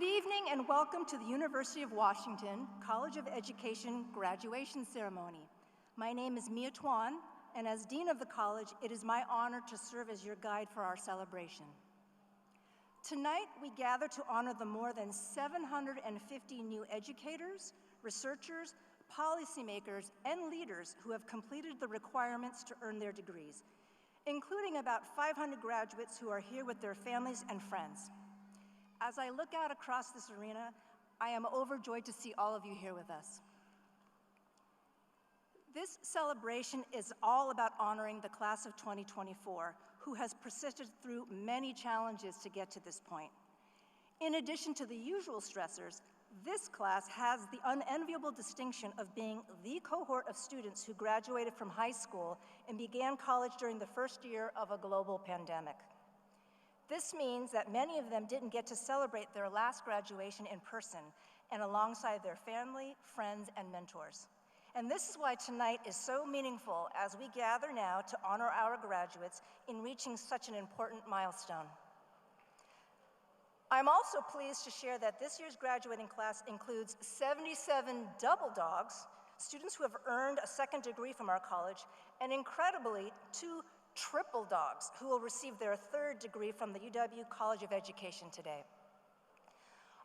Good evening and welcome to the University of Washington College of Education graduation ceremony. My name is Mia Tuan, and as Dean of the College, it is my honor to serve as your guide for our celebration. Tonight, we gather to honor the more than 750 new educators, researchers, policymakers, and leaders who have completed the requirements to earn their degrees, including about 500 graduates who are here with their families and friends. As I look out across this arena, I am overjoyed to see all of you here with us. This celebration is all about honoring the class of 2024, who has persisted through many challenges to get to this point. In addition to the usual stressors, this class has the unenviable distinction of being the cohort of students who graduated from high school and began college during the first year of a global pandemic. This means that many of them didn't get to celebrate their last graduation in person and alongside their family, friends, and mentors. And this is why tonight is so meaningful as we gather now to honor our graduates in reaching such an important milestone. I'm also pleased to share that this year's graduating class includes 77 double dogs, students who have earned a second degree from our college, and incredibly, 2 triple dogs who will receive their third degree from the UW College of Education today.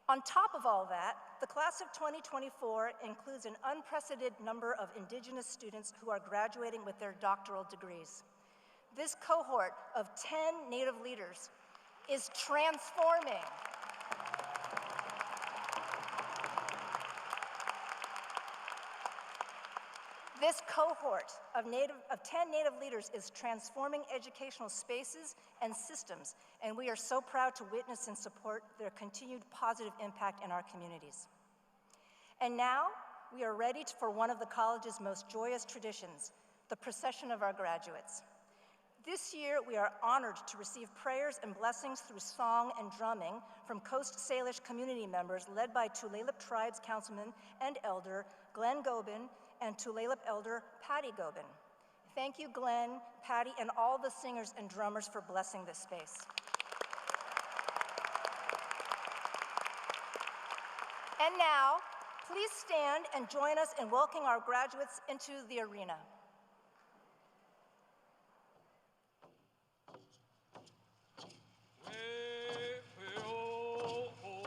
On top of all that, the class of 2024 includes an unprecedented number of Indigenous students who are graduating with their doctoral degrees. This cohort of 10 Native leaders is transforming This cohort of 10 Native leaders is transforming educational spaces and systems, and we are so proud to witness and support their continued positive impact in our communities. And now, we are ready for one of the college's most joyous traditions, the procession of our graduates. This year, we are honored to receive prayers and blessings through song and drumming from Coast Salish community members led by Tulalip Tribes Councilman and Elder Glenn Gobin and Tulalip Elder Patty Gobin. Thank you, Glenn, Patty, and all the singers and drummers for blessing this space. And now, please stand and join us in welcoming our graduates into the arena. Hey, hey, oh, oh.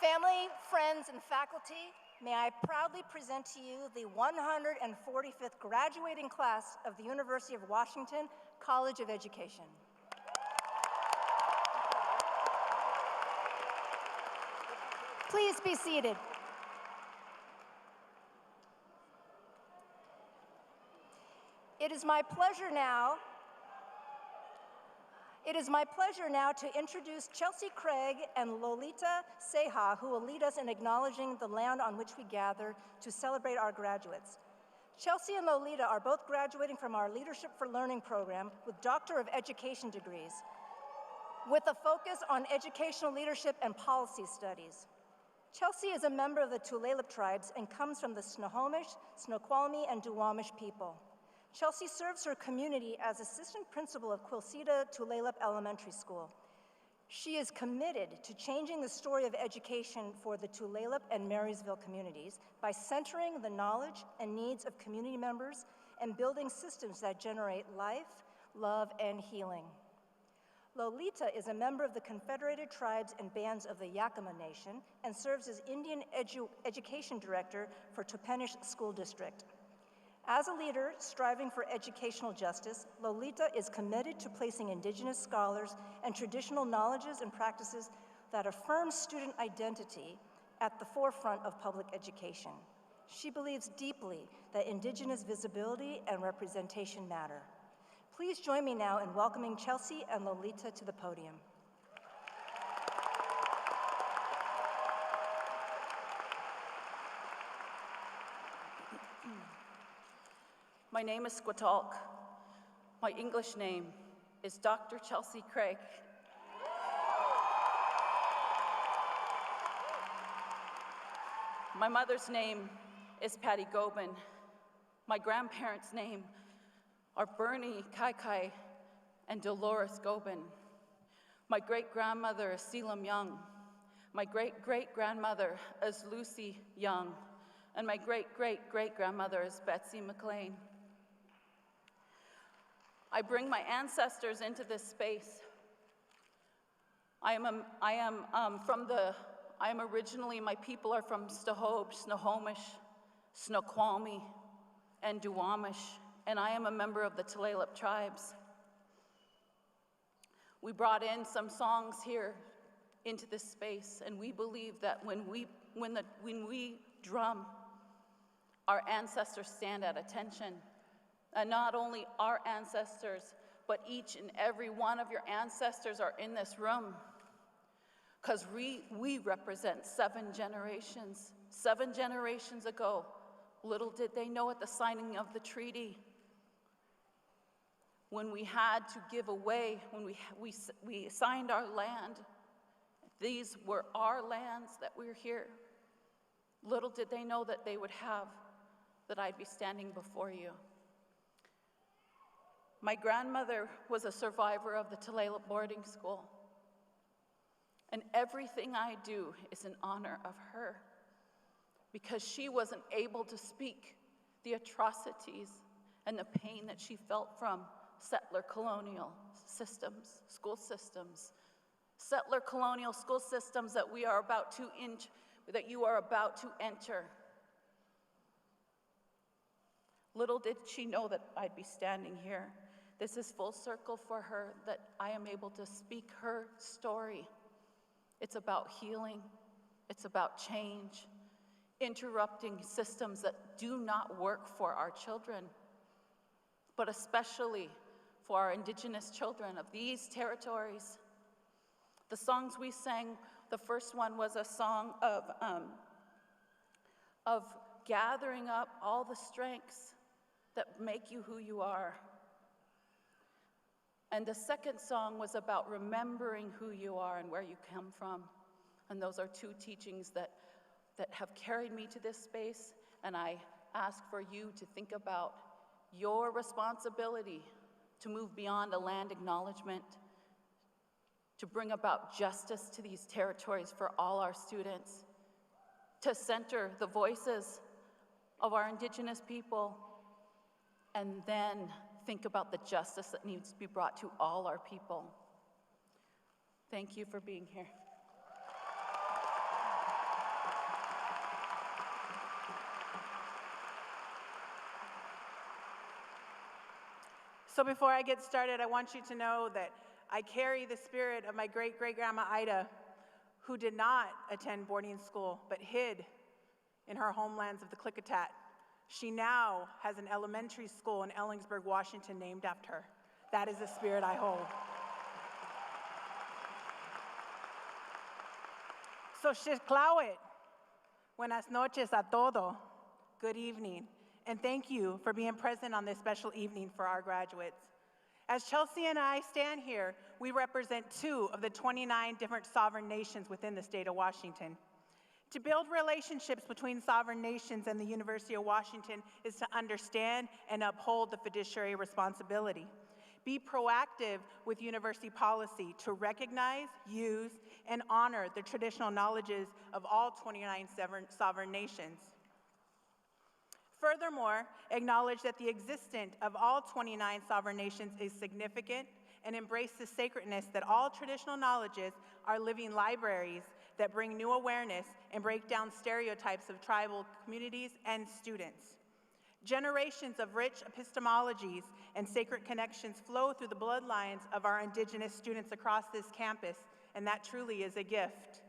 family, friends, and faculty, may I proudly present to you the 145th graduating class of the University of Washington College of Education. Please be seated. It is my pleasure now to introduce Chelsea Craig and Lolita Seha, who will lead us in acknowledging the land on which we gather to celebrate our graduates. Chelsea and Lolita are both graduating from our Leadership for Learning program with Doctor of Education degrees, with a focus on educational leadership and policy studies. Chelsea is a member of the Tulalip tribes and comes from the Snohomish, Snoqualmie, and Duwamish people. Chelsea serves her community as assistant principal of Quilceda Tulalip Elementary School. She is committed to changing the story of education for the Tulalip and Marysville communities by centering the knowledge and needs of community members and building systems that generate life, love, and healing. Lolita is a member of the Confederated Tribes and Bands of the Yakama Nation and serves as Indian Education Director for Toppenish School District. As a leader striving for educational justice, Lolita is committed to placing Indigenous scholars and traditional knowledges and practices that affirm student identity at the forefront of public education. She believes deeply that Indigenous visibility and representation matter. Please join me now in welcoming Chelsea and Lolita to the podium. My name is Squatalk. My English name is Dr. Chelsea Craig. My mother's name is Patty Gobin. My grandparents' name are Bernie Kai and Dolores Gobin. My great-grandmother is Selim Young. My great-great-grandmother is Lucy Young. And my great-great-great-grandmother is Betsy McLean. I bring my ancestors into this space. I am originally, my people are from Snohomish, Snoqualmie, and Duwamish, and I am a member of the Tulalip tribes. We brought in some songs here into this space, and we believe that when we drum, our ancestors stand at attention. And not only our ancestors, but each and every one of your ancestors are in this room. Because we represent 7 generations. 7 generations ago, little did they know at the signing of the treaty, when we had to give away, when we assigned our land, these were our lands that we're here. Little did they know that they would have, that I'd be standing before you. My grandmother was a survivor of the Tulalip boarding school. And everything I do is in honor of her, because she wasn't able to speak the atrocities and the pain that she felt from settler colonial systems, school systems. Settler colonial school systems that you are about to enter. Little did she know that I'd be standing here. This is full circle for her, that I am able to speak her story. It's about healing. It's about change. Interrupting systems that do not work for our children, but especially for our Indigenous children of these territories. The songs we sang, the first one was a song of gathering up all the strengths that make you who you are. And the second song was about remembering who you are and where you come from. And those are 2 teachings that have carried me to this space. And I ask for you to think about your responsibility to move beyond a land acknowledgement, to bring about justice to these territories for all our students, to center the voices of our Indigenous people, and then think about the justice that needs to be brought to all our people. Thank you for being here. So before I get started, I want you to know that I carry the spirit of my great-great-grandma Ida, who did not attend boarding school, but hid in her homelands of the Klickitat. She now has an elementary school in Ellingsburg, Washington, named after her. That is the spirit I hold. So Xiscláhuatl, buenas noches a todo. Good evening, and thank you for being present on this special evening for our graduates. As Chelsea and I stand here, we represent 2 of the 29 different sovereign nations within the state of Washington. To build relationships between sovereign nations and the University of Washington is to understand and uphold the fiduciary responsibility. Be proactive with university policy to recognize, use, and honor the traditional knowledges of all 29 sovereign nations. Furthermore, acknowledge that the existence of all 29 sovereign nations is significant and embrace the sacredness that all traditional knowledges are living libraries that bring new awareness and break down stereotypes of tribal communities and students. Generations of rich epistemologies and sacred connections flow through the bloodlines of our Indigenous students across this campus, and that truly is a gift.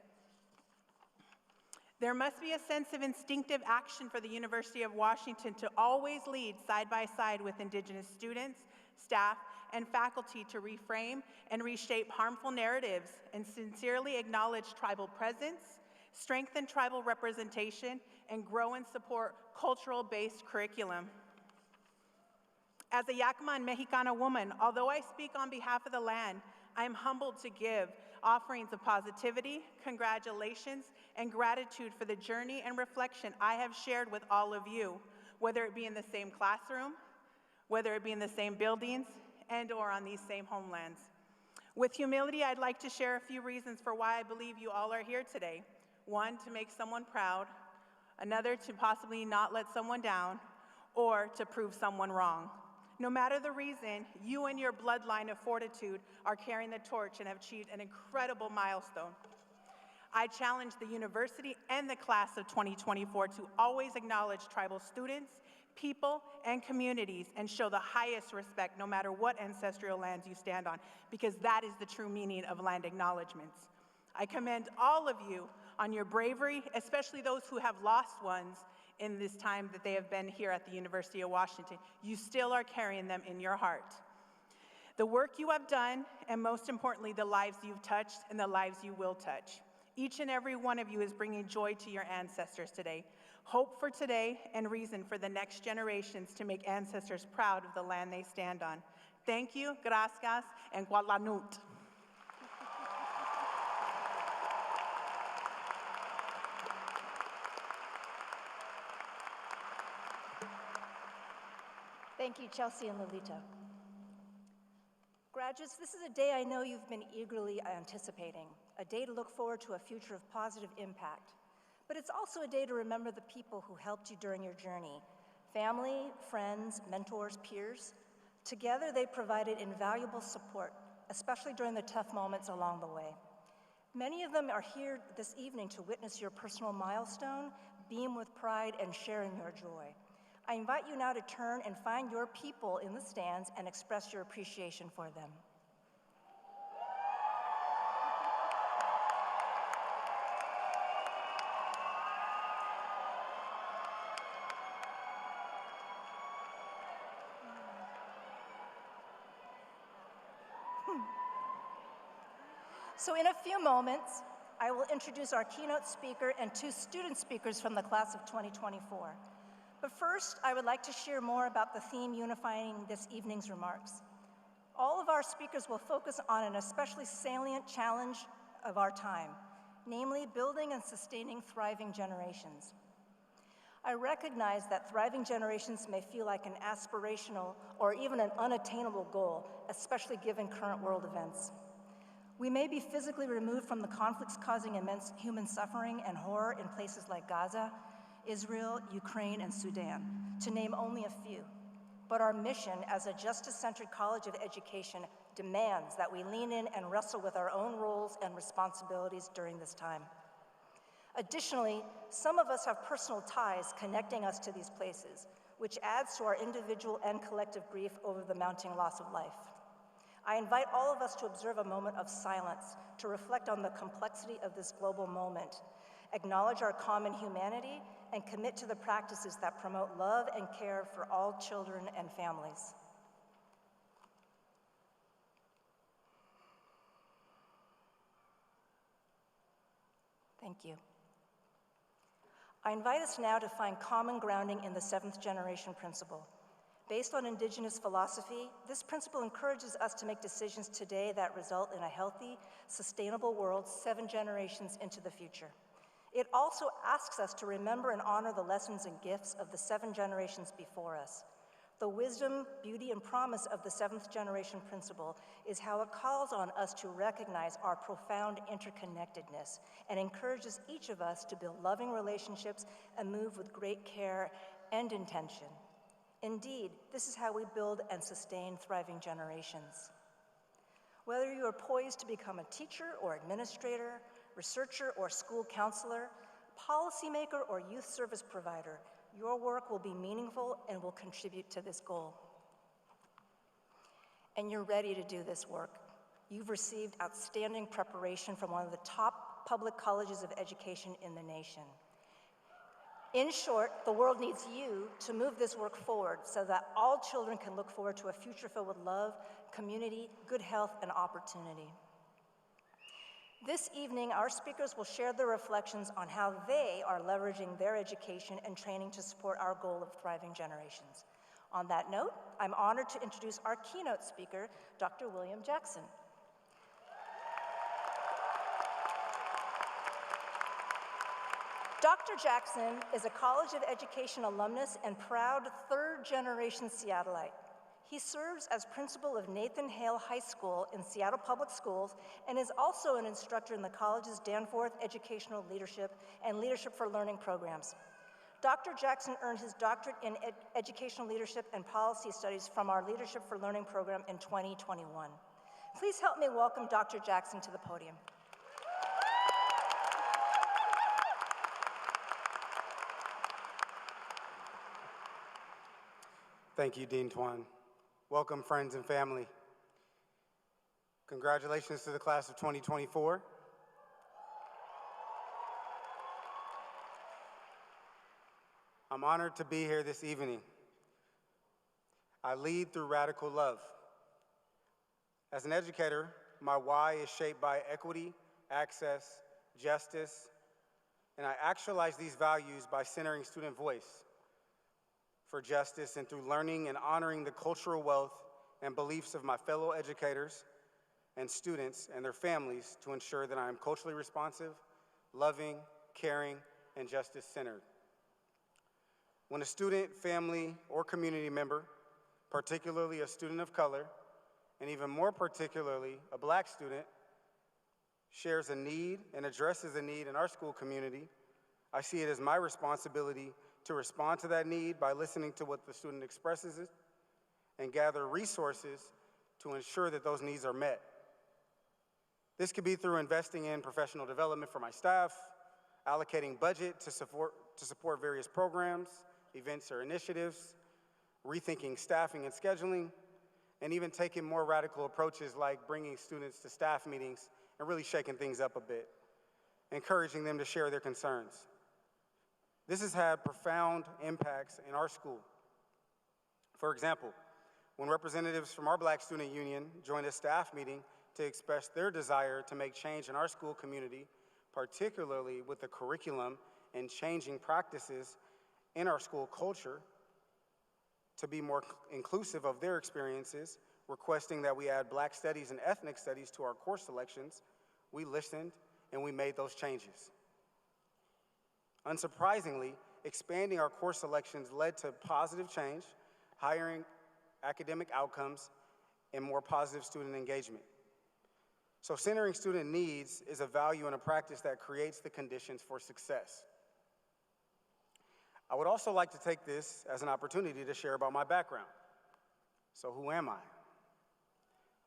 There must be a sense of instinctive action for the University of Washington to always lead side by side with Indigenous students, staff, and faculty to reframe and reshape harmful narratives and sincerely acknowledge tribal presence, strengthen tribal representation, and grow and support cultural-based curriculum. As a Yakama and Mexicana woman, although I speak on behalf of the land, I am humbled to give offerings of positivity, congratulations, and gratitude for the journey and reflection I have shared with all of you, whether it be in the same classroom, whether it be in the same buildings, and/or on these same homelands. With humility, I'd like to share a few reasons for why I believe you all are here today. 1, to make someone proud, another, to possibly not let someone down, or to prove someone wrong. No matter the reason, you and your bloodline of fortitude are carrying the torch and have achieved an incredible milestone. I challenge the university and the class of 2024 to always acknowledge tribal students, people, and communities, and show the highest respect no matter what ancestral lands you stand on, because that is the true meaning of land acknowledgements. I commend all of you on your bravery, especially those who have lost ones in this time that they have been here at the University of Washington. You still are carrying them in your heart. The work you have done, and most importantly, the lives you've touched and the lives you will touch. Each and every one of you is bringing joy to your ancestors today, hope for today, and reason for the next generations to make ancestors proud of the land they stand on. Thank you, gracias, and Guadalupe. Thank you, Chelsea and Lolita. Graduates, this is a day I know you've been eagerly anticipating, a day to look forward to a future of positive impact. But it's also a day to remember the people who helped you during your journey, family, friends, mentors, peers. Together, they provided invaluable support, especially during the tough moments along the way. Many of them are here this evening to witness your personal milestone, beam with pride, and share in your joy. I invite you now to turn and find your people in the stands and express your appreciation for them. So in a few moments, I will introduce our keynote speaker and 2 student speakers from the class of 2024. But first, I would like to share more about the theme unifying this evening's remarks. All of our speakers will focus on an especially salient challenge of our time, namely building and sustaining thriving generations. I recognize that thriving generations may feel like an aspirational or even an unattainable goal, especially given current world events. We may be physically removed from the conflicts causing immense human suffering and horror in places like Gaza, Israel, Ukraine, and Sudan, to name only a few. But our mission as a justice-centered college of education demands that we lean in and wrestle with our own roles and responsibilities during this time. Additionally, some of us have personal ties connecting us to these places. which adds to our individual and collective grief over the mounting loss of life. I invite all of us to observe a moment of silence to reflect on the complexity of this global moment, acknowledge our common humanity, and commit to the practices that promote love and care for all children and families. Thank you. I invite us now to find common grounding in the seventh generation principle. Based on Indigenous philosophy, this principle encourages us to make decisions today that result in a healthy, sustainable world 7 generations into the future. It also asks us to remember and honor the lessons and gifts of the 7 generations before us. The wisdom, beauty, and promise of the seventh generation principle is how it calls on us to recognize our profound interconnectedness and encourages each of us to build loving relationships and move with great care and intention. Indeed, this is how we build and sustain thriving generations. Whether you are poised to become a teacher or administrator, researcher or school counselor, policymaker or youth service provider, your work will be meaningful and will contribute to this goal. And you're ready to do this work. You've received outstanding preparation from one of the top public colleges of education in the nation. In short, the world needs you to move this work forward so that all children can look forward to a future filled with love, community, good health, and opportunity. This evening, our speakers will share their reflections on how they are leveraging their education and training to support our goal of thriving generations. On that note, I'm honored to introduce our keynote speaker, Dr. William Jackson. Dr. Jackson is a College of Education alumnus and proud third-generation Seattleite. He serves as principal of Nathan Hale High School in Seattle Public Schools and is also an instructor in the college's Danforth Educational Leadership and Leadership for Learning programs. Dr. Jackson earned his doctorate in Educational Leadership and Policy Studies from our Leadership for Learning program in 2021. Please help me welcome Dr. Jackson to the podium. Thank you, Dean Twan. Welcome, friends and family. Congratulations to the class of 2024. I'm honored to be here this evening. I lead through radical love. As an educator, my why is shaped by equity, access, justice, and I actualize these values by centering student voice for justice and through learning and honoring the cultural wealth and beliefs of my fellow educators and students and their families to ensure that I am culturally responsive, loving, caring, and justice-centered. When a student, family, or community member, particularly a student of color, and even more particularly a Black student, shares a need and addresses a need in our school community, I see it as my responsibility to respond to that need by listening to what the student expresses and gather resources to ensure that those needs are met. This could be through investing in professional development for my staff, allocating budget to support various programs, events, or initiatives, rethinking staffing and scheduling, and even taking more radical approaches like bringing students to staff meetings and really shaking things up a bit, encouraging them to share their concerns. This has had profound impacts in our school. For example, when representatives from our Black Student Union joined a staff meeting to express their desire to make change in our school community, particularly with the curriculum and changing practices in our school culture to be more inclusive of their experiences, requesting that we add Black studies and ethnic studies to our course selections, we listened and we made those changes. Unsurprisingly, expanding our course selections led to positive change, higher academic outcomes, and more positive student engagement. So centering student needs is a value and a practice that creates the conditions for success. I would also like to take this as an opportunity to share about my background. So who am I?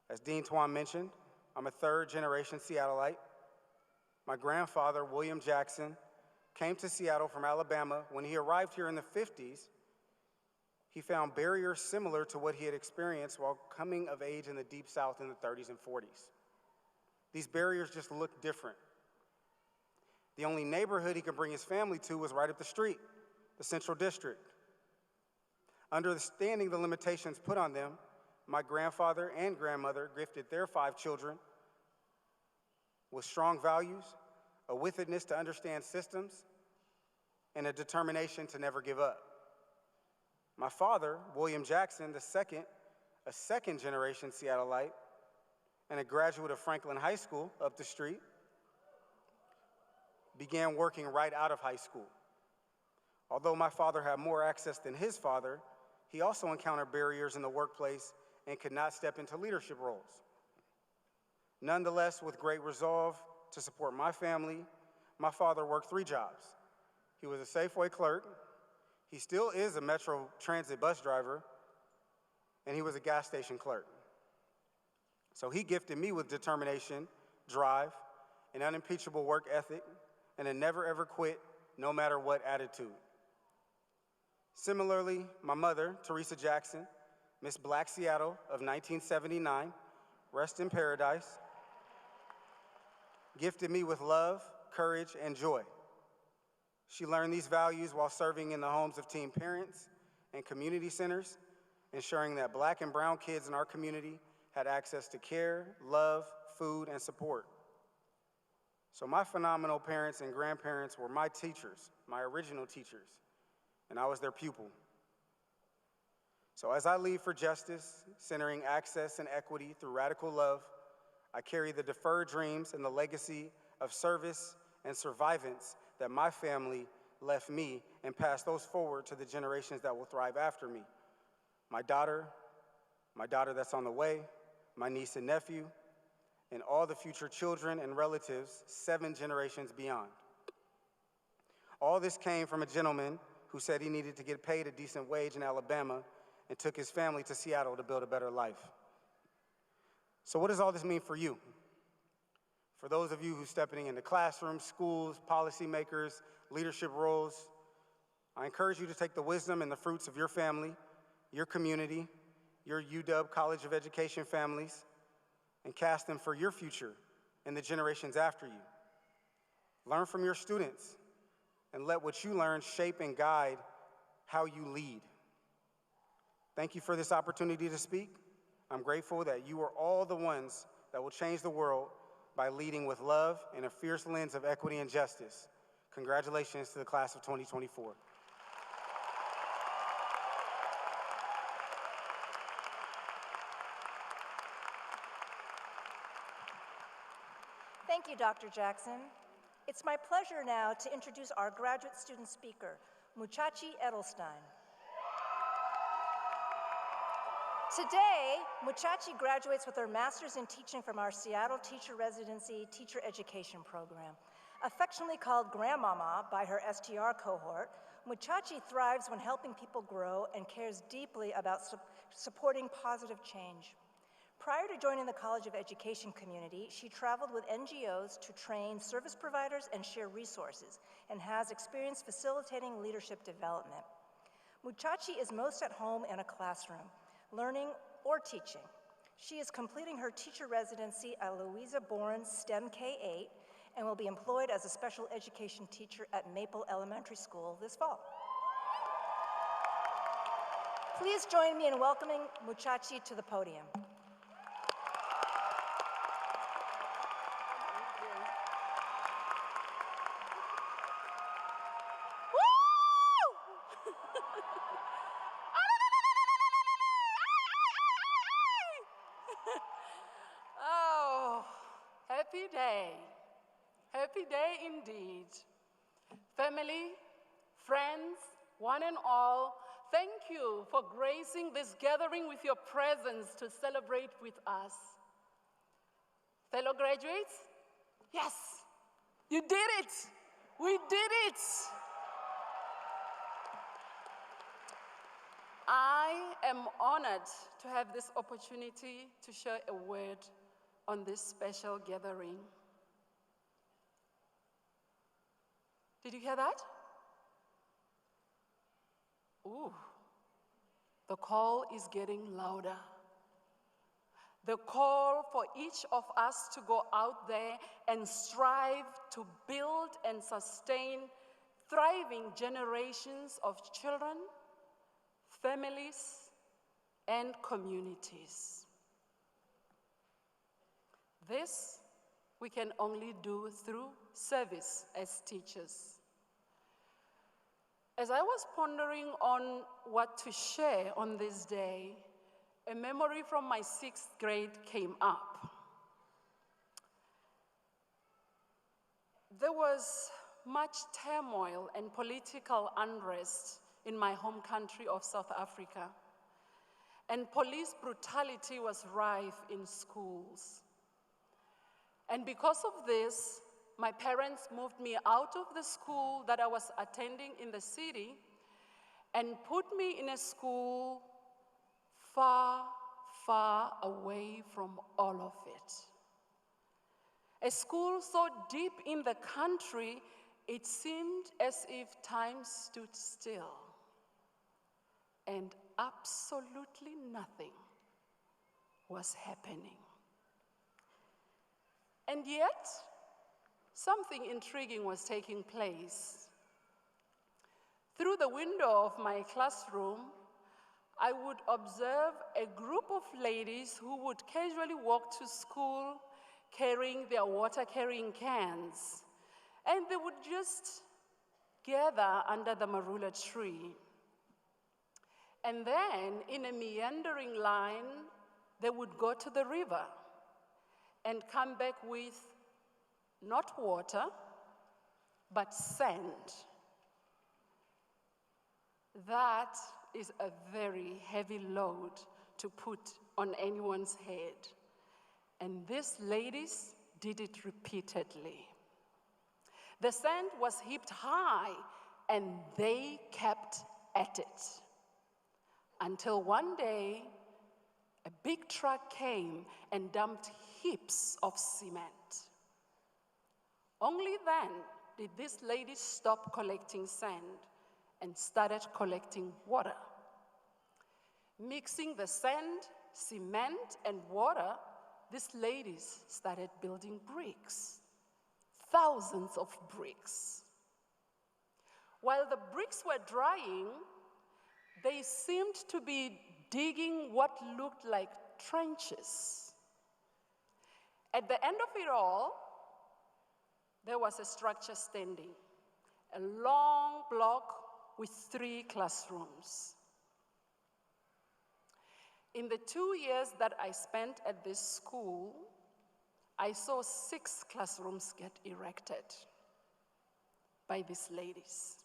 As Dean Twan mentioned, I'm a third-generation Seattleite. My grandfather, William Jackson, came to Seattle from Alabama. When he arrived here in the 50s, he found barriers similar to what he had experienced while coming of age in the Deep South in the 30s and 40s. These barriers just looked different. The only neighborhood he could bring his family to was right up the street, the Central District. Understanding the limitations put on them, my grandfather and grandmother gifted their 5 children with strong values, a withedness to understand systems, and a determination to never give up. My father, William Jackson, a second-generation Seattleite, and a graduate of Franklin High School up the street, began working right out of high school. Although my father had more access than his father, he also encountered barriers in the workplace and could not step into leadership roles. Nonetheless, with great resolve to support my family, my father worked 3 jobs. He was a Safeway clerk, he still is a Metro Transit bus driver, and he was a gas station clerk. So he gifted me with determination, drive, an unimpeachable work ethic, and a never ever quit, no matter what attitude. Similarly, my mother, Teresa Jackson, Miss Black Seattle of 1979, rest in paradise, gifted me with love, courage, and joy. She learned these values while serving in the homes of teen parents and community centers, ensuring that Black and brown kids in our community had access to care, love, food, and support. So my phenomenal parents and grandparents were my teachers, my original teachers, and I was their pupil. So as I lead for justice, centering access and equity through radical love, I carry the deferred dreams and the legacy of service and survivance that my family left me and pass those forward to the generations that will thrive after me. My daughter that's on the way, my niece and nephew, and all the future children and relatives 7 generations beyond. All this came from a gentleman who said he needed to get paid a decent wage in Alabama and took his family to Seattle to build a better life. So what does all this mean for you? For those of you who are stepping into classrooms, schools, policymakers, leadership roles, I encourage you to take the wisdom and the fruits of your family, your community, your UW College of Education families, and cast them for your future and the generations after you. Learn from your students and let what you learn shape and guide how you lead. Thank you for this opportunity to speak. I'm grateful that you are all the ones that will change the world by leading with love and a fierce lens of equity and justice. Congratulations to the class of 2024. Thank you, Dr. Jackson. It's my pleasure now to introduce our graduate student speaker, Muchachi Edelstein. Today, Muchachi graduates with her master's in teaching from our Seattle Teacher Residency Teacher Education Program. Affectionately called Grandmama by her STR cohort, Muchachi thrives when helping people grow and cares deeply about supporting positive change. Prior to joining the College of Education community, she traveled with NGOs to train service providers and share resources, and has experience facilitating leadership development. Muchachi is most at home in a classroom, learning or teaching. She is completing her teacher residency at Louisa Bourne STEM K-8 and will be employed as a special education teacher at Maple Elementary School this fall. Please join me in welcoming Muchachi to the podium. Happy day indeed. Family, friends, one and all, thank you for gracing this gathering with your presence to celebrate with us. Fellow graduates, yes, you did it. We did it. I am honored to have this opportunity to share a word on this special gathering. Did you hear that? Ooh, The call is getting louder. The call for each of us to go out there and strive to build and sustain thriving generations of children, families, and communities. This we can only do through service as teachers. As I was pondering on what to share on this day, a memory from my 6th grade came up. There was much turmoil and political unrest in my home country of South Africa, and police brutality was rife in schools. And because of this, my parents moved me out of the school that I was attending in the city and put me in a school far, far away from all of it. A school so deep in the country, it seemed as if time stood still and absolutely nothing was happening. And yet, something intriguing was taking place. Through the window of my classroom, I would observe a group of ladies who would casually walk to school carrying their water-carrying cans, and they would just gather under the marula tree. And then, in a meandering line, they would go to the river and come back with not water, but sand. That is a very heavy load to put on anyone's head. And these ladies did it repeatedly. The sand was heaped high, and they kept at it. Until one day, a big truck came and dumped heaps of cement. Only then did these ladies stop collecting sand and started collecting water. Mixing the sand, cement, and water, these ladies started building bricks, thousands of bricks. While the bricks were drying, they seemed to be digging what looked like trenches. At the end of it all, there was a structure standing, a long block with 3 classrooms. In the 2 years that I spent at this school, I saw 6 classrooms get erected by these ladies.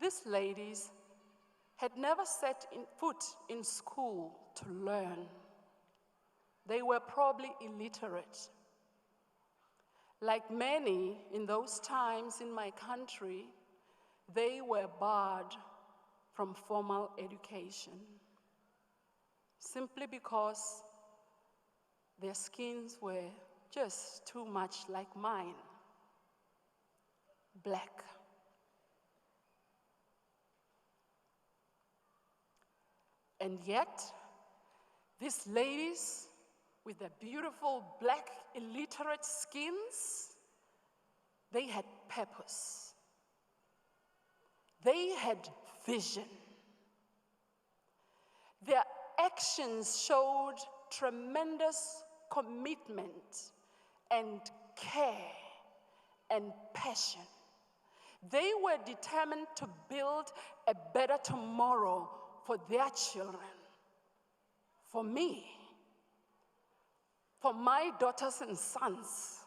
These ladies had never set foot in school to learn. They were probably illiterate. Like many in those times in my country, they were barred from formal education simply because their skins were just too much like mine, black. And yet, these ladies with their beautiful black illiterate skins, they had purpose. They had vision. Their actions showed tremendous commitment and care and passion. They were determined to build a better tomorrow for their children, for me, for my daughters and sons,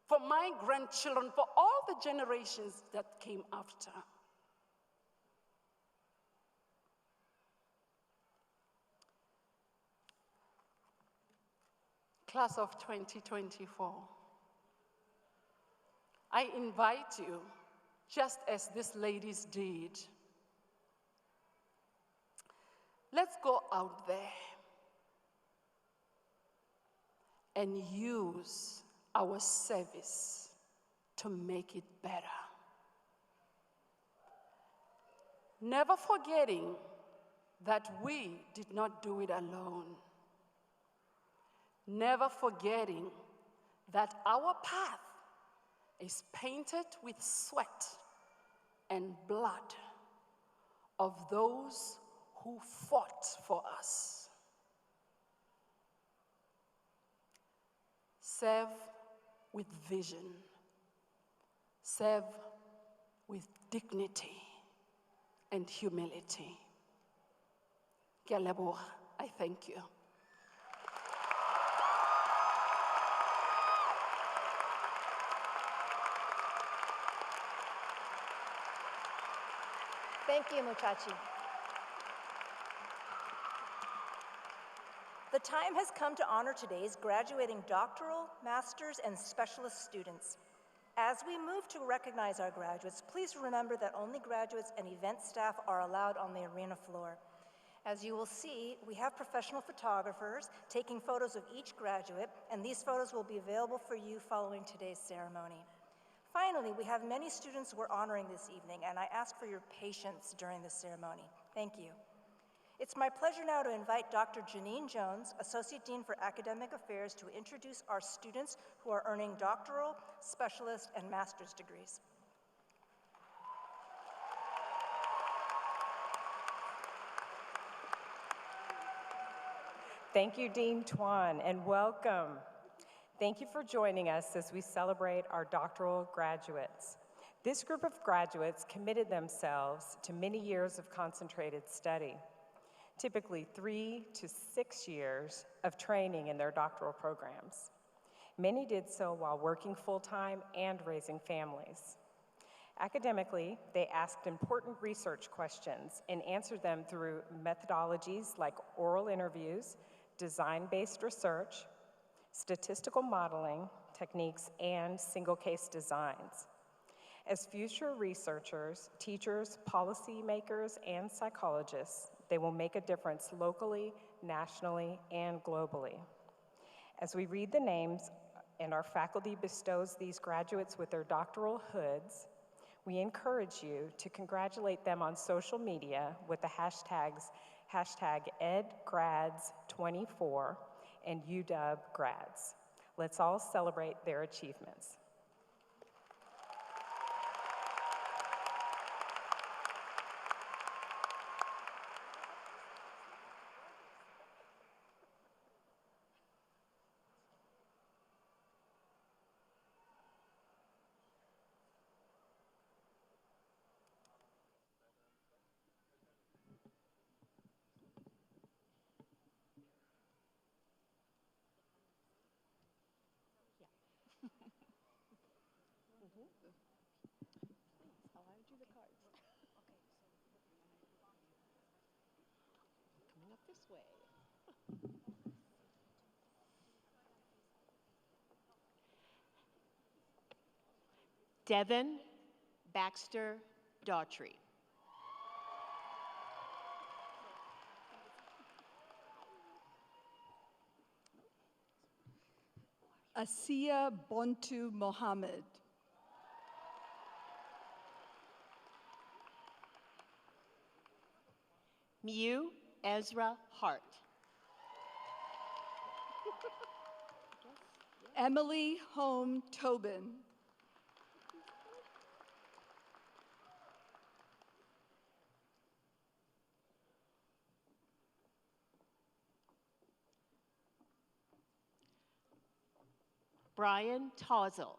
for my grandchildren, for all the generations that came after. Class of 2024, I invite you, just as these ladies did, let's go out there and use our service to make it better. never forgetting that we did not do it alone. Never forgetting that our path is painted with sweat and blood of those who fought for us. Serve with vision. Serve with dignity and humility. Ke a leboga. I thank you. Thank you, Muchachi. The time has come to honor today's graduating doctoral, master's, and specialist students. As we move to recognize our graduates, please remember that only graduates and event staff are allowed on the arena floor. As you will see, we have professional photographers taking photos of each graduate, and these photos will be available for you following today's ceremony. Finally, we have many students we're honoring this evening, and I ask for your patience during this ceremony. Thank you. It's my pleasure now to invite Dr. Janine Jones, Associate Dean for Academic Affairs, to introduce our students who are earning doctoral, specialist, and master's degrees. Thank you, Dean Tuan, and welcome. Thank you for joining us as we celebrate our doctoral graduates. This group of graduates committed themselves to many years of concentrated study, typically 3 to 6 years of training in their doctoral programs. Many did so while working full-time and raising families. Academically, they asked important research questions and answered them through methodologies like oral interviews, design-based research, statistical modeling techniques, and single-case designs. As future researchers, teachers, policymakers, and psychologists, they will make a difference locally, nationally, and globally. As we read the names and our faculty bestows these graduates with their doctoral hoods, we encourage you to congratulate them on social media with the hashtags #EdGrads24 and UW-Grads. Let's all celebrate their achievements. Devin Baxter Daughtry. Asiya Bontu Mohammed. Miu Ezra Hart. Emily Home Tobin. Brian Tawzel.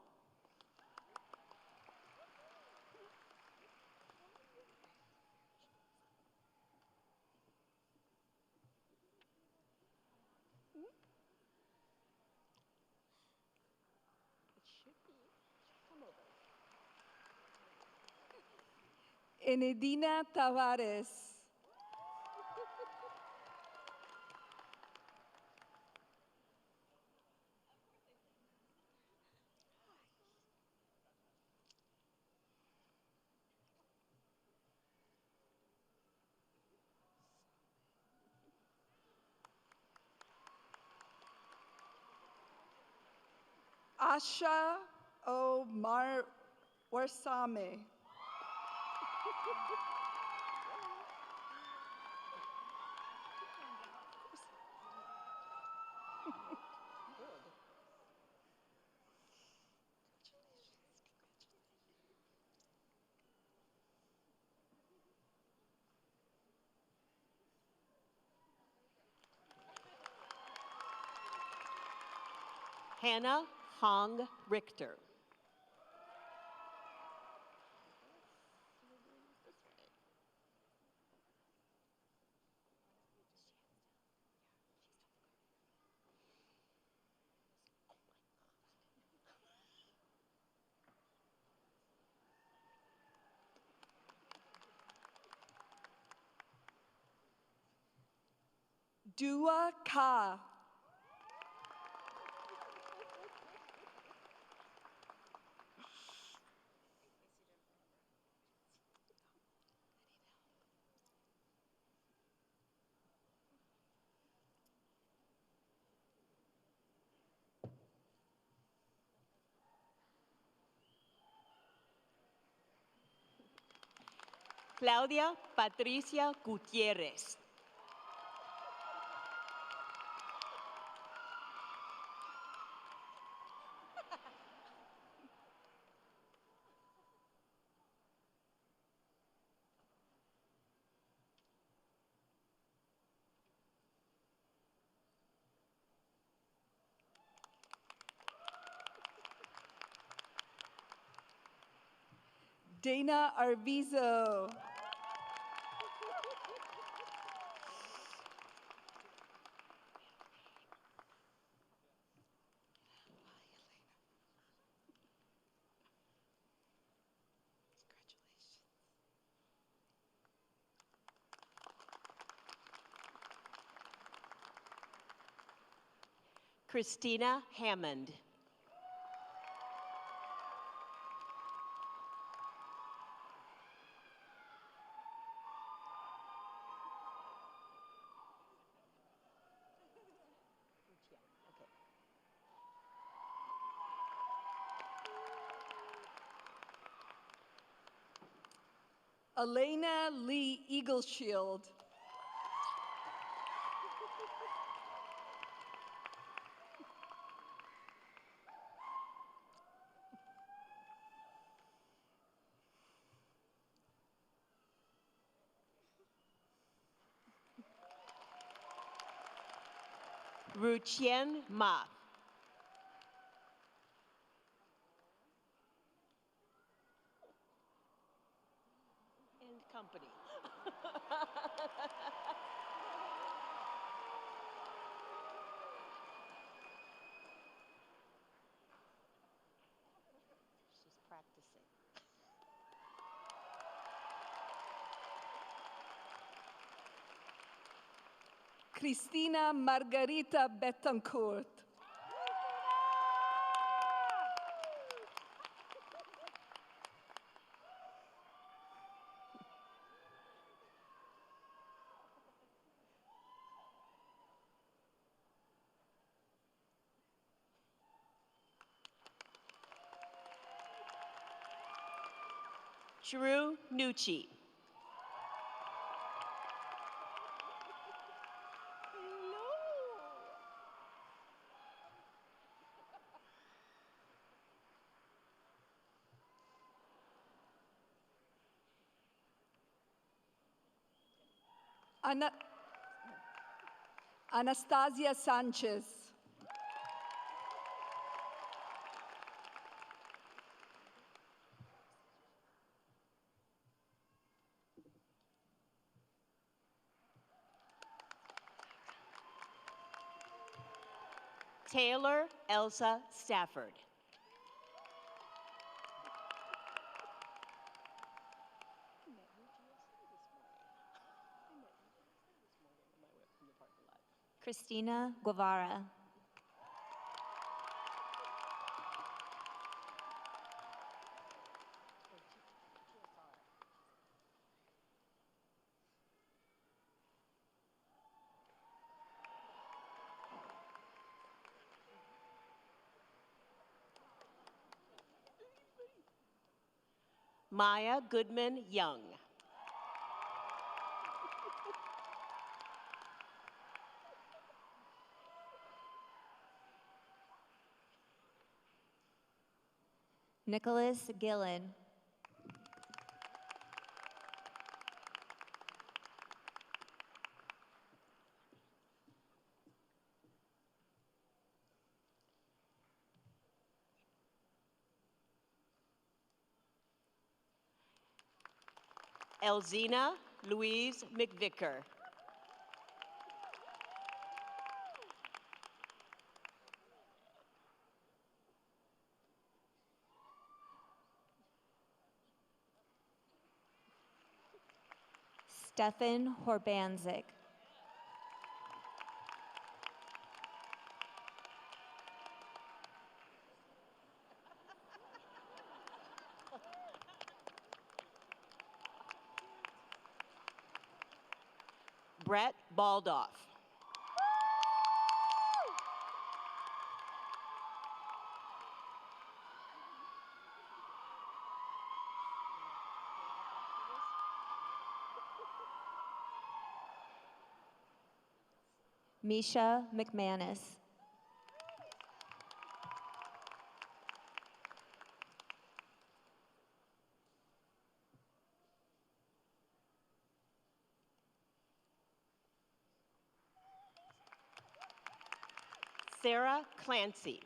Enedina Tavares. Asha Omar Warsame. Hannah Hong Richter. Dua Ka. Claudia Patricia Gutierrez. Dana Arvizo. Christina Hammond. Elena Lee Eagleshield. Ruchien Ma. And company. She's practicing. Cristina Margarita Betancourt. Drew Nucci. Anastasia Sanchez. Taylor Elsa Stafford. Christina Guevara. Maya Goodman Young. Nicholas Gillen. Elzina Louise McVicker. Stefan Horbanzik. Brett Baldoff. Misha McManus. Sarah Clancy.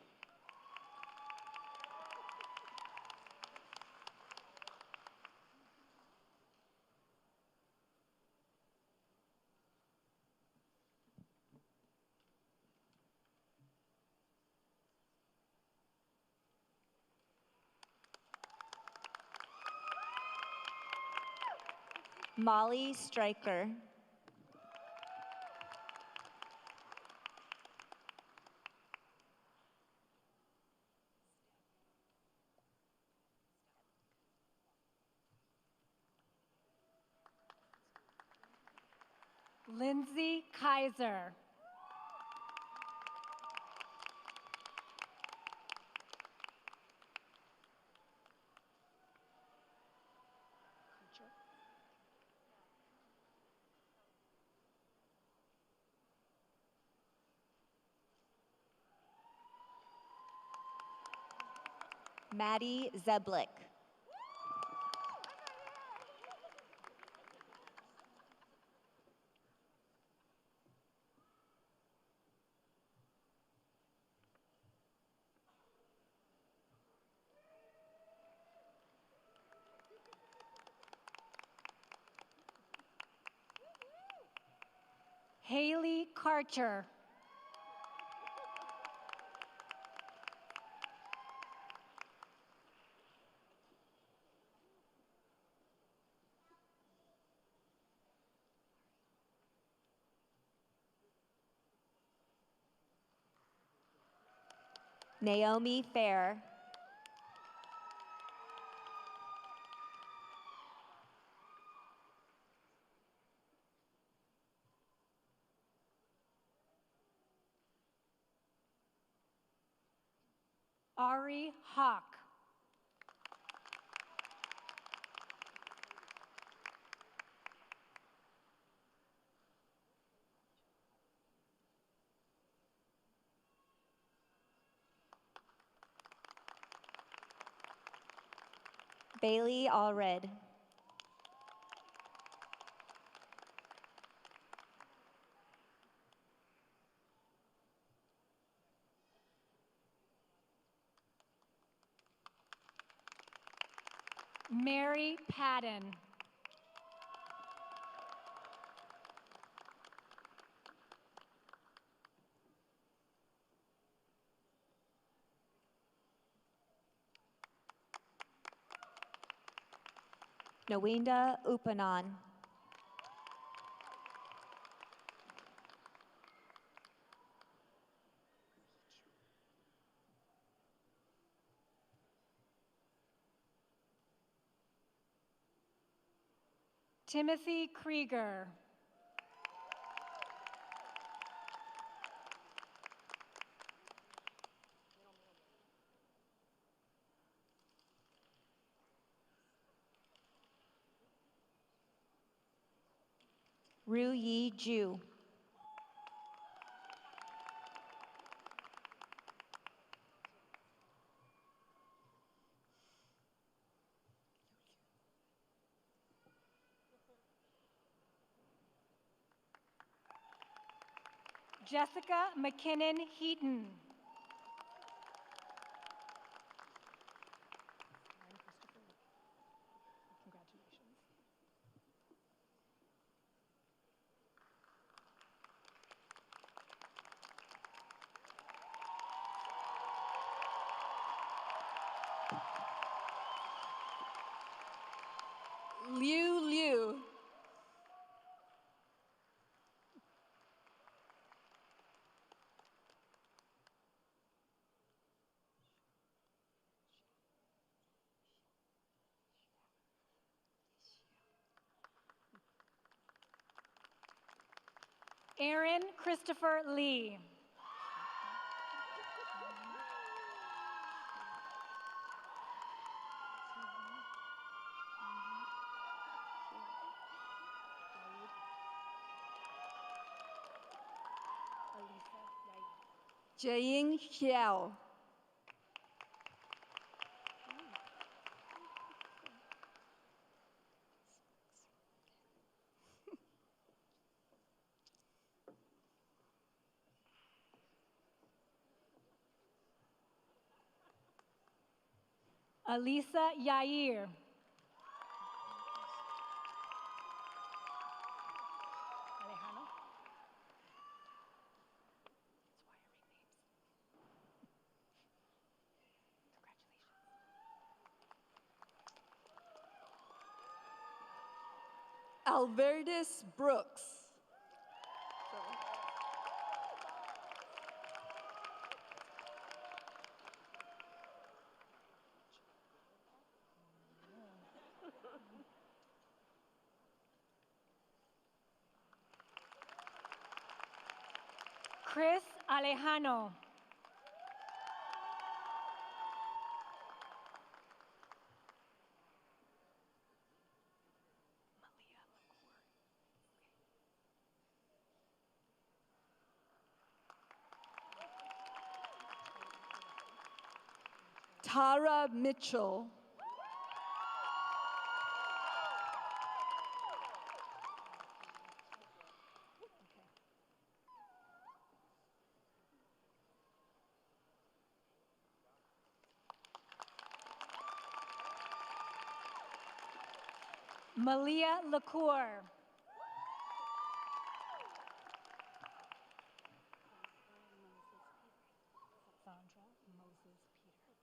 Molly Stryker. Lindsay Kaiser. Maddie Zeblick. Haley Karcher. Naomi Fair. Ari Hawk. Bailey Allred. Mary Patton. Nawinda Upanan. Timothy Krieger. Ru Yi Ju. Jessica McKinnon Heaton. Liu Liu. Aaron Christopher Lee. Jiaying Xiao. Alisa Yair. Alejandro. Alverdis Brooks. Chris Alejano. Tara Mitchell. Malia Lacour. Sandra Moses Peter.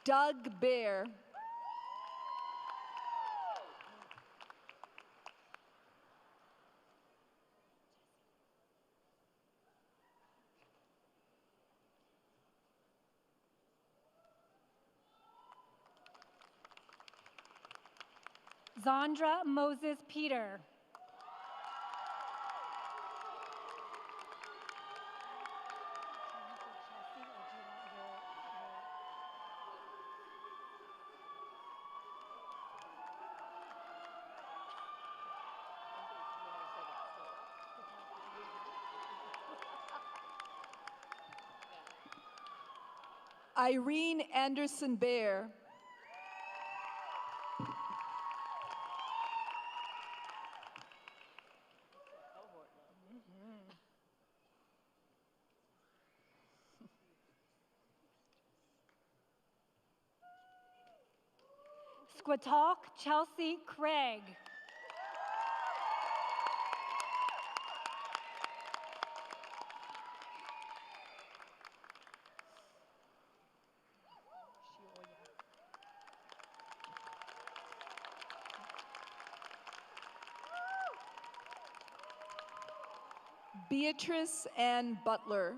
Doug Bear. Zandra Moses Peter. Irene Anderson Bear. Squatalk Chelsea Craig. Beatrice Ann Butler.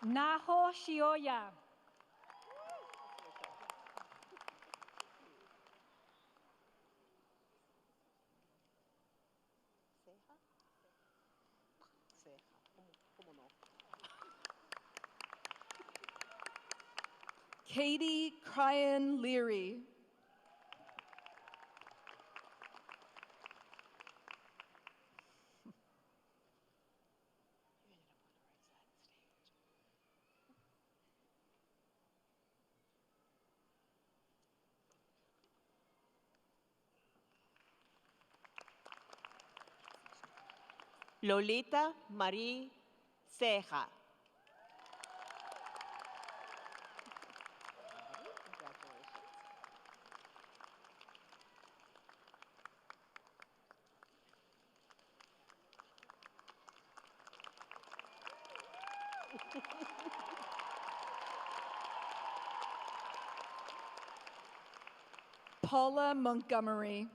Naho Shioya. Katie Cryan Leary. Lolita Marie Ceja. Paula Montgomery.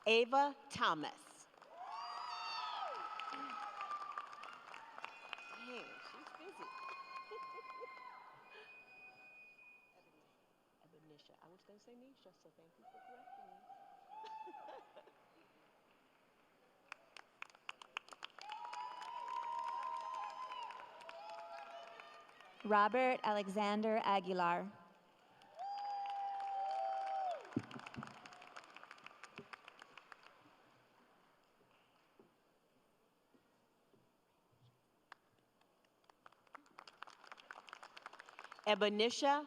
Ava Thomas. Dang, she's busy. Ebenisha. I was going to say Nisha, so thank you for correcting me. Robert Alexander Aguilar. Ebenisha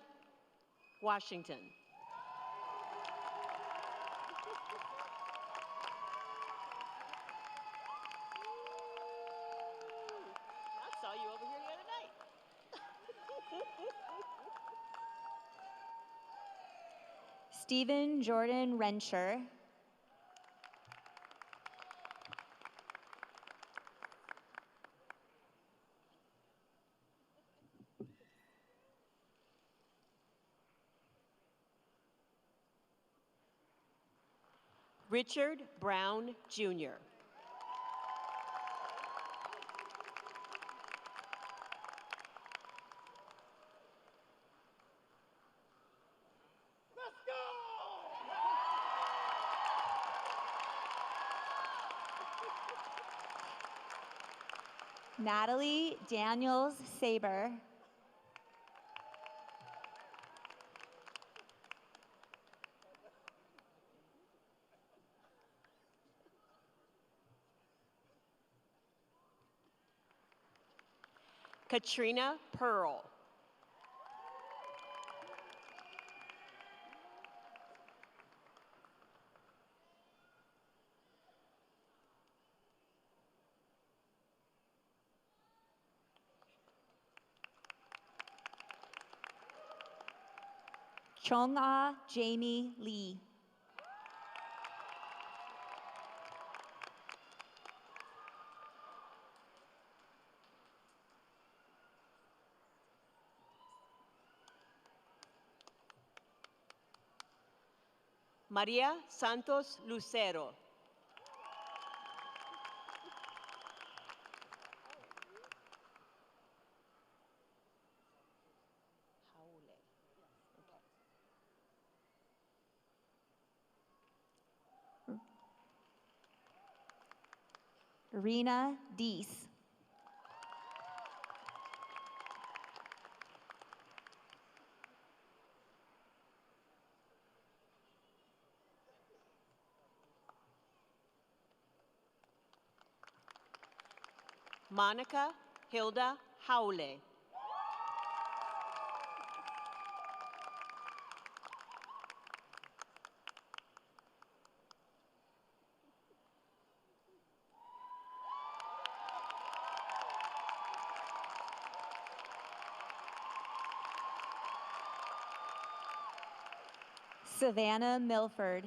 Washington. I saw you over here the other night. Stephen Jordan Renscher. Richard Brown, Jr. Natalie Daniels Saber. Katrina Pearl. Chong-Ah Jamie Lee. Maria Santos Lucero. Rena Deese. Monica Hilda Haule. Savannah Milford.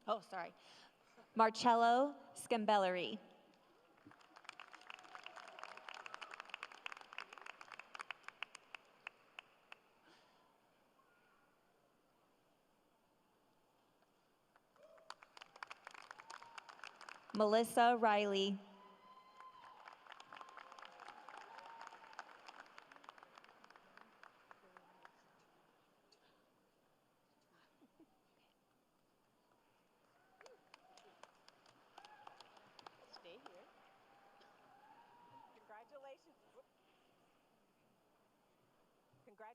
Oh, sorry. Marcello Scambelleri. Melissa Riley.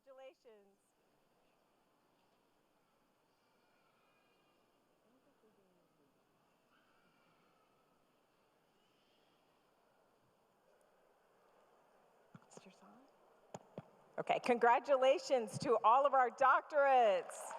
Congratulations. Is yours on? Okay, congratulations to all of our doctorates.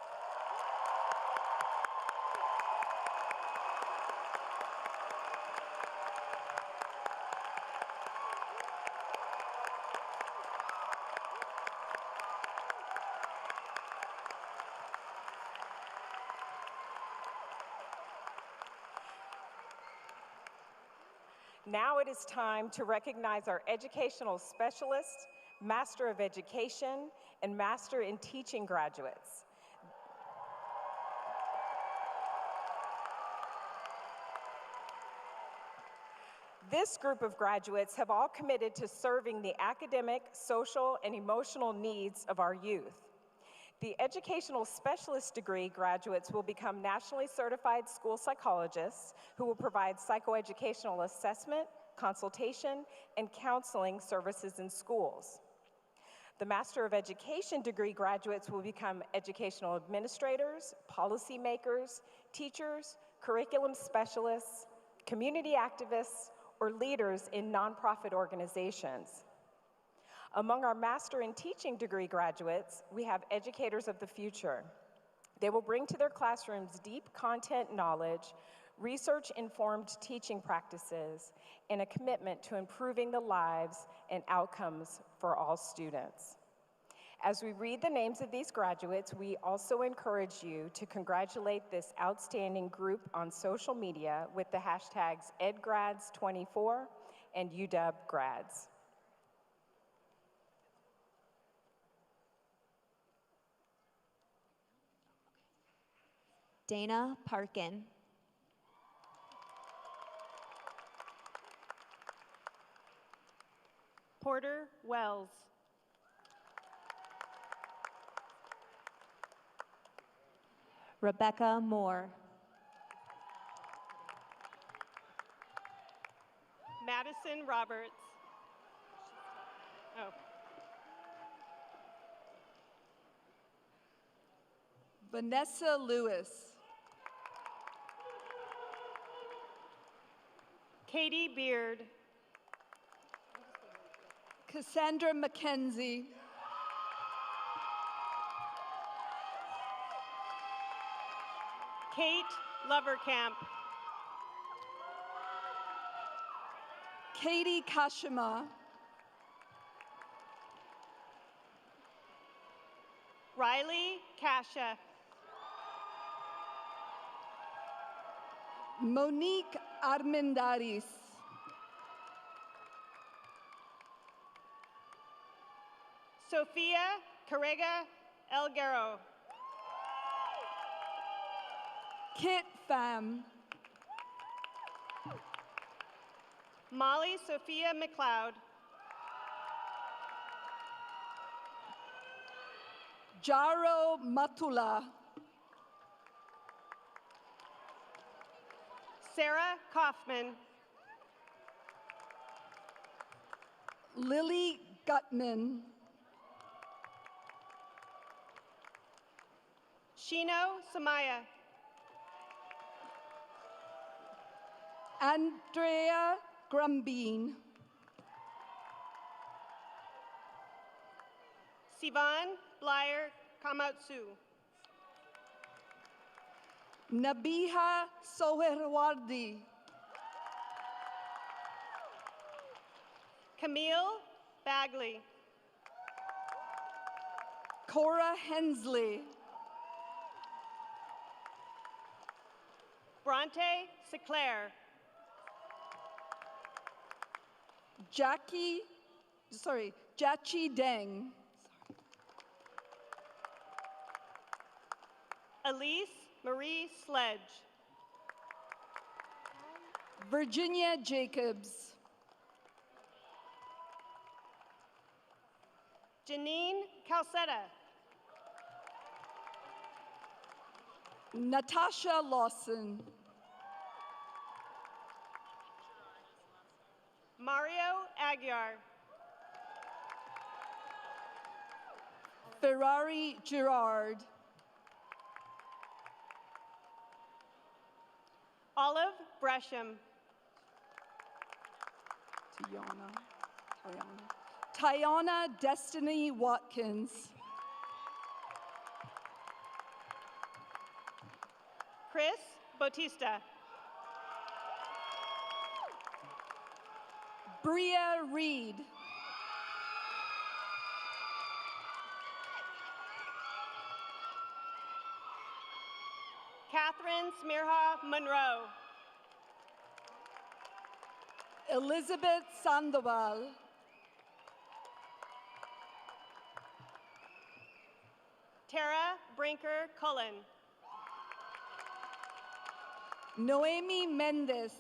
Now it is time to recognize our educational specialists, Master of Education, and Master in Teaching graduates. This group of graduates have all committed to serving the academic, social, and emotional needs of our youth. The educational specialist degree graduates will become nationally certified school psychologists who will provide psychoeducational assessment, consultation, and counseling services in schools. The Master of Education degree graduates will become educational administrators, policymakers, teachers, curriculum specialists, community activists, or leaders in nonprofit organizations. Among our Master in Teaching degree graduates, we have educators of the future. They will bring to their classrooms deep content knowledge, research-informed teaching practices, and a commitment to improving the lives and outcomes for all students. As we read the names of these graduates, we also encourage you to congratulate this outstanding group on social media with the hashtags EdGrads24 and UWGrads. Dana Parkin. Porter Wells. Rebecca Moore. Madison Roberts. Oh. Vanessa Lewis. Katie Beard. Cassandra McKenzie. Kate Lovercamp. Katie Kashima. Riley Kasha. Monique Armendaris. Sofia Carrega Elguero. Kit Pham. Molly Sophia McLeod. Jaro Matula. Sarah Kaufman. Lily Gutman. Shino Samaya. Andrea Grumbine. Sivan Blyer Kamatsu. Nabiha Soherwardi. Camille Bagley. Cora Hensley. Bronte Seclair. Jachi Deng. Elise Marie Sledge. Virginia Jacobs. Janine Calcetta. Natasha Lawson. Mario Aguiar. Ferrari Gerard. Olive Bresham. Tiana Destiny Watkins. Chris Bautista. Bria Reed. Catherine Smirha Monroe. Elizabeth Sandoval. Tara Brinker Cullen. Noemi Mendes.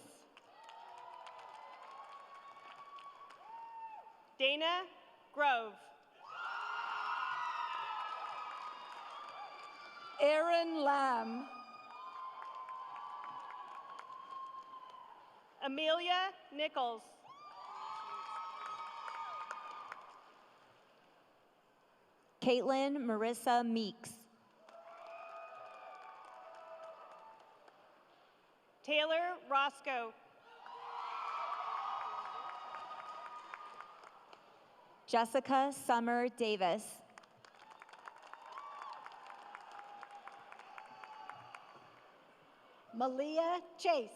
Dana Grove. Aaron Lamb. Amelia Nichols. Caitlin Marissa Meeks. Taylor Roscoe. Jessica Summer Davis. Malia Chase.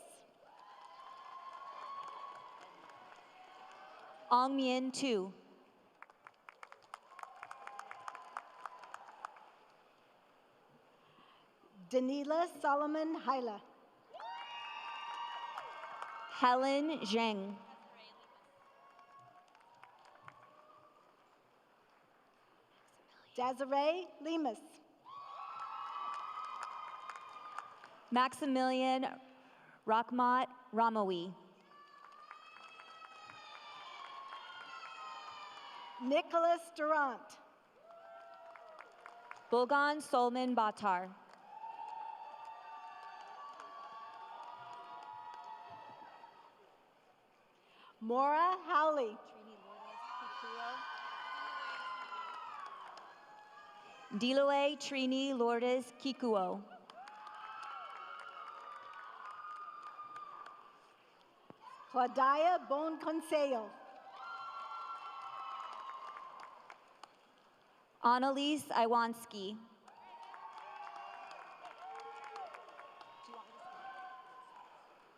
Ong Mien Tu. Danila Solomon Hyla. Helen Zheng. Desiree Lemus. Maximilian Rakhmat Ramawi. Nicholas Durant. Bulgan Solman Batar. Maura Howley. Diloe Trini Lourdes Kikuo. Claudia Bonconsejo. Annalise Iwanski.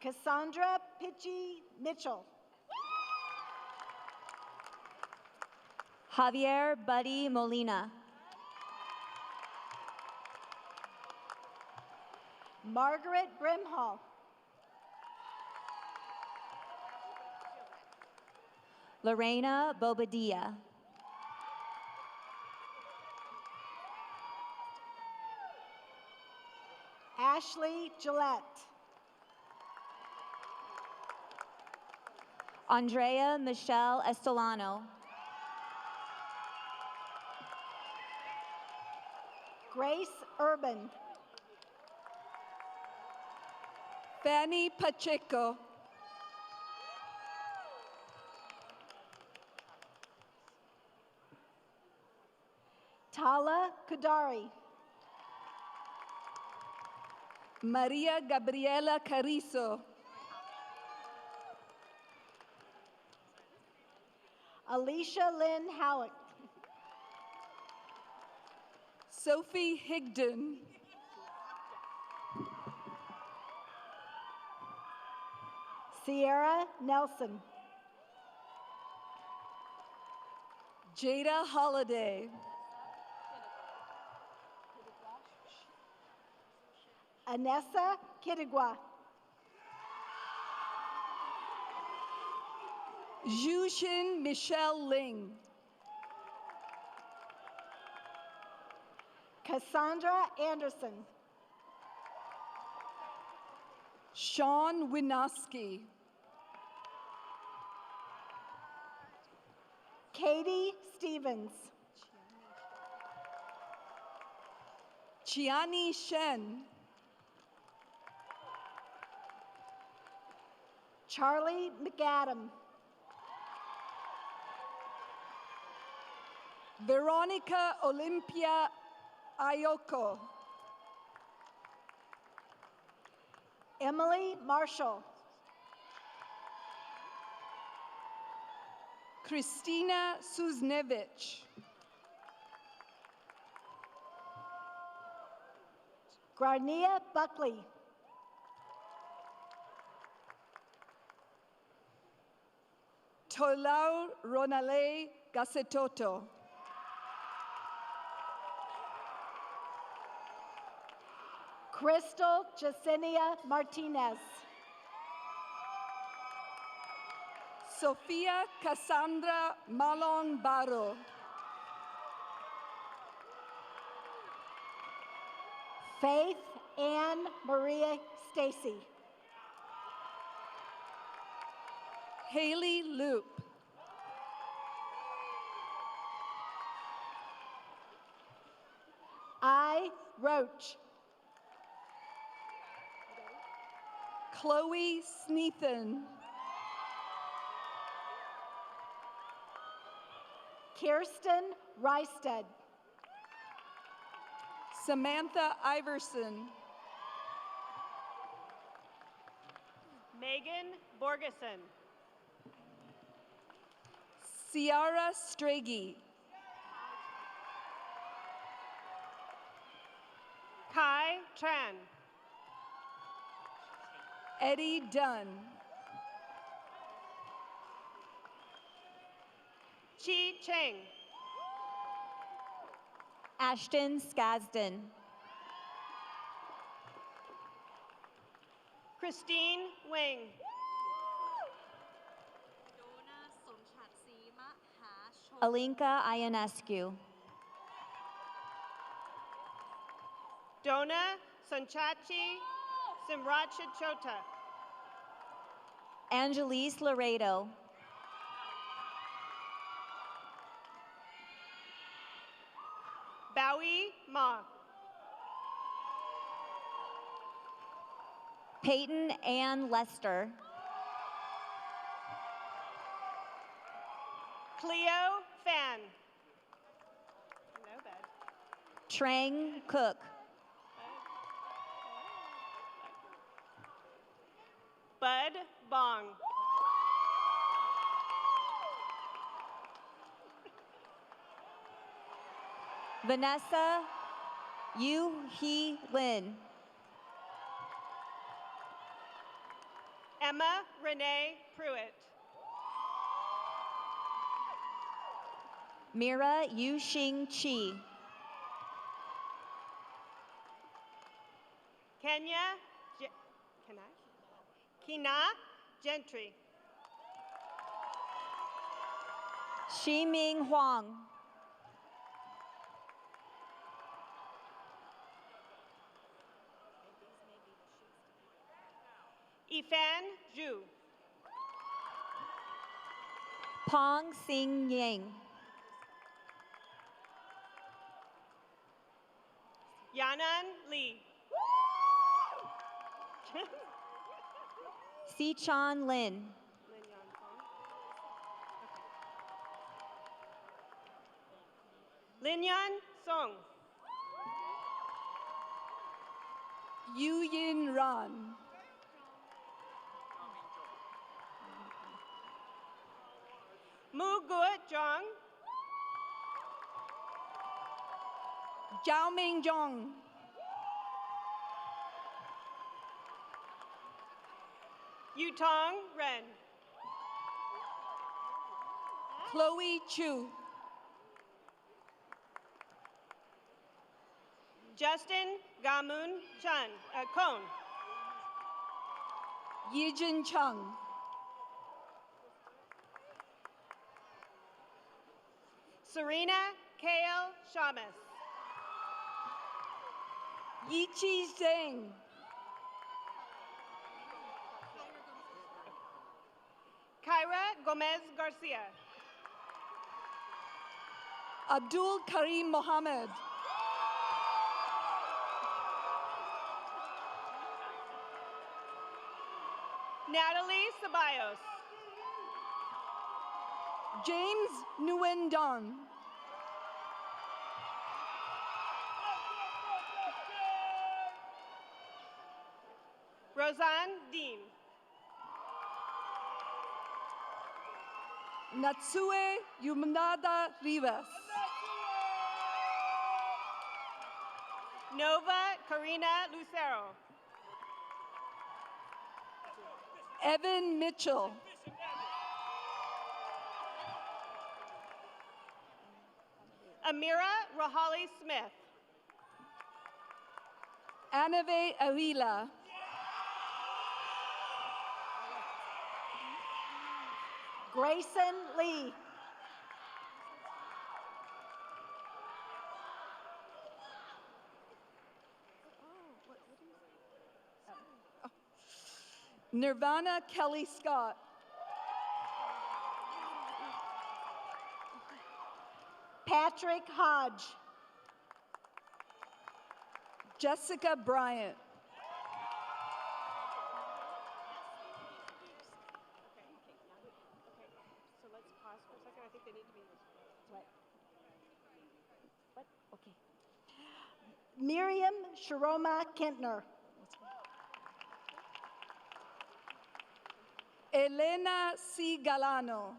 Cassandra Pitchy Mitchell. Javier Buddy Molina. Margaret Brimhall. Lorena Bobadilla. Ashley Gillette. Andrea Michelle Estolano. Grace Urban. Fanny Pacheco. Tala Kudari. Maria Gabriela Carrizo. Alicia Lynn Howick. Sophie Higdon. Sierra Nelson. Jada Holiday. Anessa Kidigwa. Jushin Michelle Ling. Cassandra Anderson. Sean Winoski. Katie Stevens. Chiani Shen. Charlie McAdam. Veronica Olympia Ayoko. Emily Marshall. Christina Suznevich. Garnia Buckley. Tolau Ronale Gacetoto. Crystal Jasenia Martinez. Sofia Cassandra Malong Baro. Faith Ann Maria Stacy. Haley Loop. I Roach. Chloe Sneathan. Kirsten Reisted. Samantha Iverson. Megan Borgeson. Ciara Stragi. Kai Tran. Eddie Dunn. Chi Cheng. Ashton Skasden. Christine Wing. Alinka Ionescu. Dona Sanchachi Simracha Chota. Angelise Laredo. Bowie Ma. Peyton Ann Lester. Cleo Fan. No bad. Trang Cook. Bud Bong. Vanessa Yu Hee Lin. Emma Renee Pruitt. Mira Yu Xing Chi. Kina Gentry. Ximing Huang. Ifan Zhu. Pong Sing Yang. Yanan Lee. Si Chan Lin. Linyan Song. Yu Yin Ran. Mu Guat Zhang. Zhao Ming Zhong. Yutong Ren. Chloe Chu. Justin Gamun Chun, Kong. Yijin Chung. Serena Kale Shamus. Yichi Zheng. Kyra Gomez Garcia. Abdul Karim Mohammed. Natalie Ceballos. James Nguyen Don. Roseanne Dean. Natsue Yumanada Rivas. Nova Karina Lucero. Evan Mitchell. Amira Rahali Smith. Anave Avila. Grayson Lee. Nirvana Kelly Scott. Patrick Hodge. Jessica Bryant. So let's pause for a second. I think they need to be. What? Okay. Miriam Sharoma Kentner. Elena C. Galano.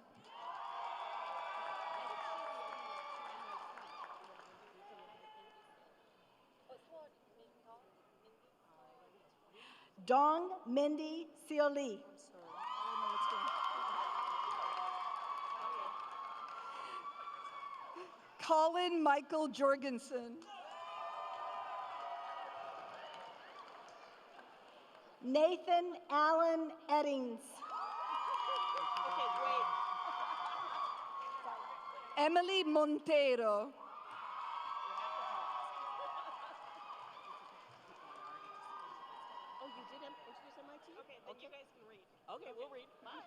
Dong Mindy Seoli. Colin Michael Jorgensen. Nathan Allen Eddings. Emily Montero. Oh, you did introduce MIT? Okay, then you guys can read. Okay, we'll read. Bye.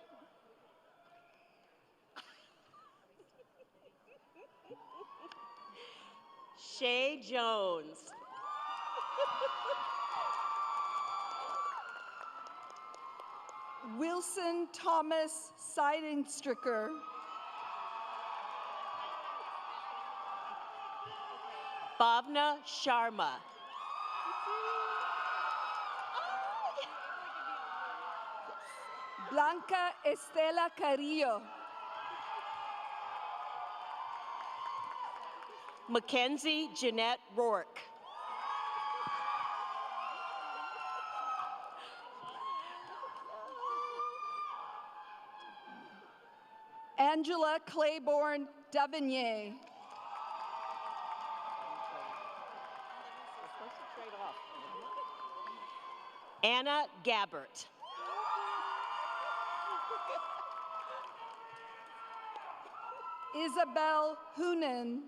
Shay Jones. Wilson Thomas Seidenstricker. Bhavna Sharma. Blanca Estela Carrillo. Mackenzie Jeanette Rourke. Angela Claiborne Davigny. Anna Gabbert. Isabel Hoonan.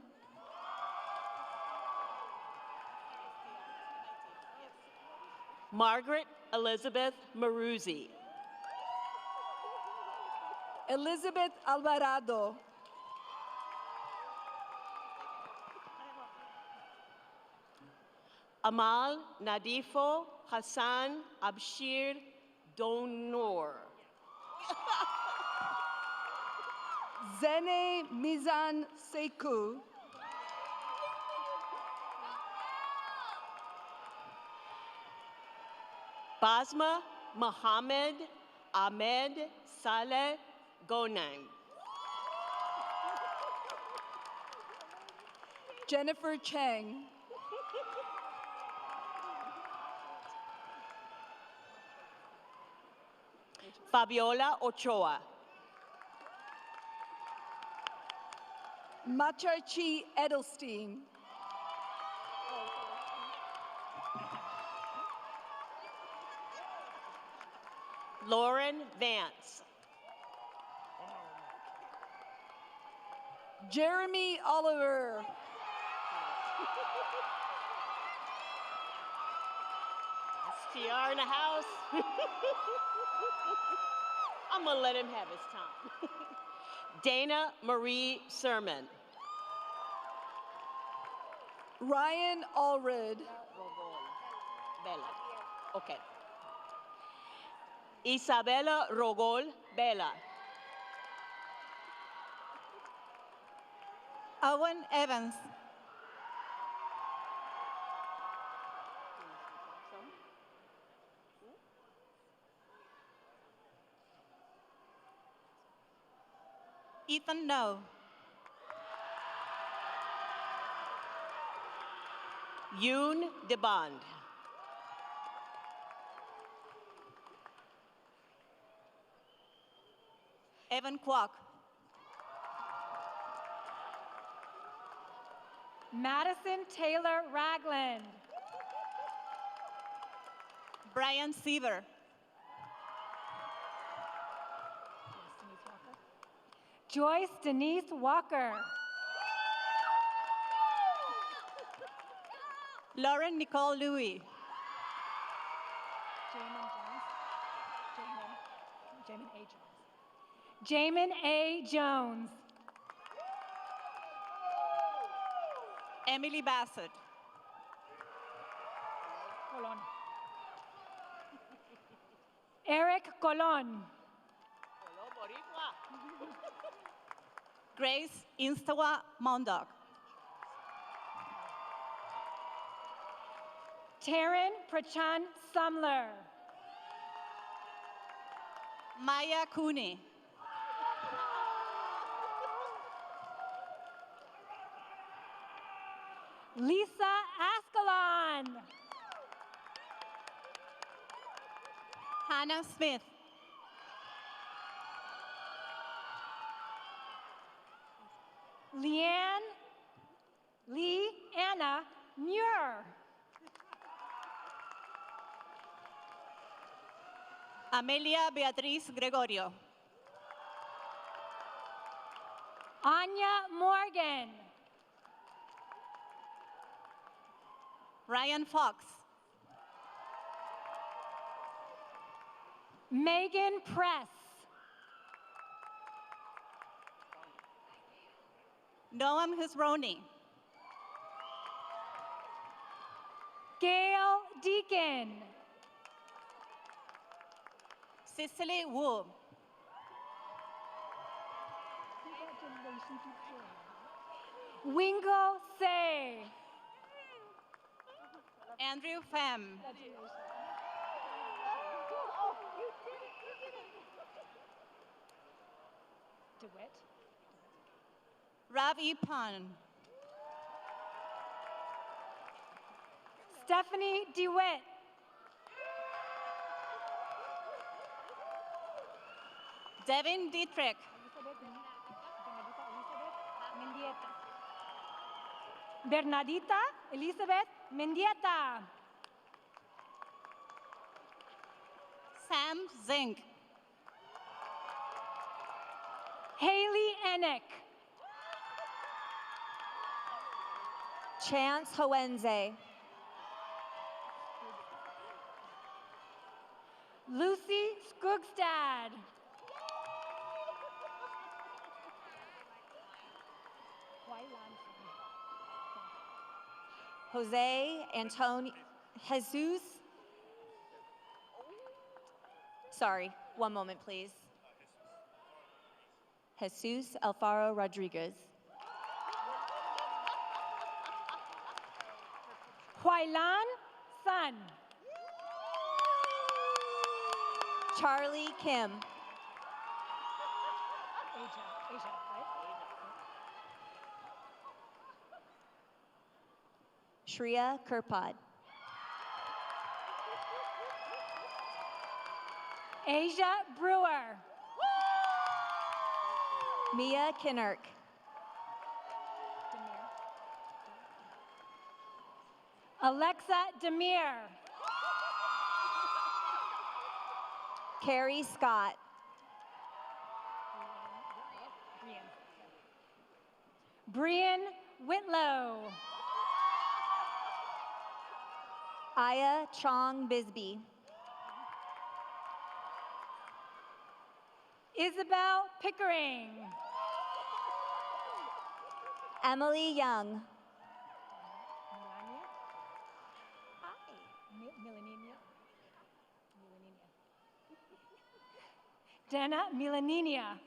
Margaret Elizabeth Maruzzi. Elizabeth Alvarado. Amal Nadifo Hassan Abshir Donor. Zene Mizan Sekou. Basma Mohammed Ahmed Saleh Gonang. Jennifer Chang. Fabiola Ochoa. Macharchi Edelstein. Lauren Vance. Jeremy Oliver. STR in the house. I'm gonna let him have his time. Dana Marie Sermon. Ryan Allred. Bella. Okay. Isabella Rogol Bella. Owen Evans. Ethan No. Yoon DeBond. Evan Kwok. Madison Taylor Ragland. Brian Seaver. Joyce Denise Walker. Lauren Nicole Louis. Jamin A. Jones. Emily Bassett. Colon. Eric Colon. Grace Instawa Mondok. Taryn Prachan Sumler. Maya Cooney. Lisa Ascalon. Hannah Smith. Lee Anna Muir. Amelia Beatriz Gregorio. Anya Morgan. Ryan Fox. Megan Press. Noam Husroni. Gail Deacon. Cicely Wu. Wingo Say. Andrew Pham. DeWitt. Ravi Pan. Stephanie DeWitt. Devin Dietrich. Bernadita Elizabeth Mendieta. Sam Zink. Haley Enick. Chance Hoenze. Lucy Skugstad. Jose Antonio. Jesus. Sorry, one moment, please. Jesus Alfaro Rodriguez. Huaylan Sun. Charlie Kim. Asia, right? Shreya Kirpad. Asia Brewer. Mia Kinnerk. Alexa Demir. Carrie Scott. Brian Whitlow. Aya Chong Bisbee. Isabel Pickering. Emily Young. Dana Milaninia.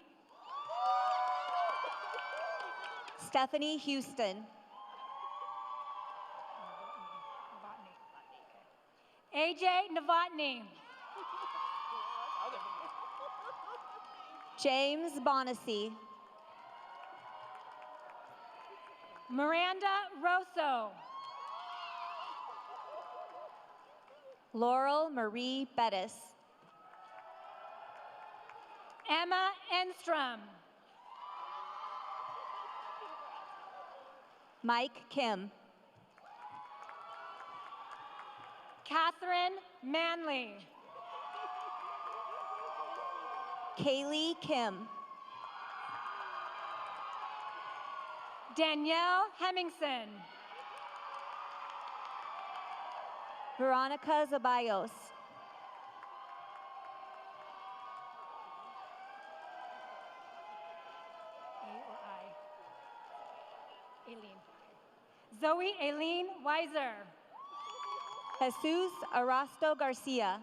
Stephanie Houston. AJ Novotny. James Bonacy. Miranda Rosso. Laurel Marie Bettis. Emma Enstrom. Mike Kim. Catherine Manley. Kaylee Kim. Danielle Hemmingson. Veronica Zabayos. A or I? Aileen. Zoe Aileen Weiser. Jesus Arasto Garcia.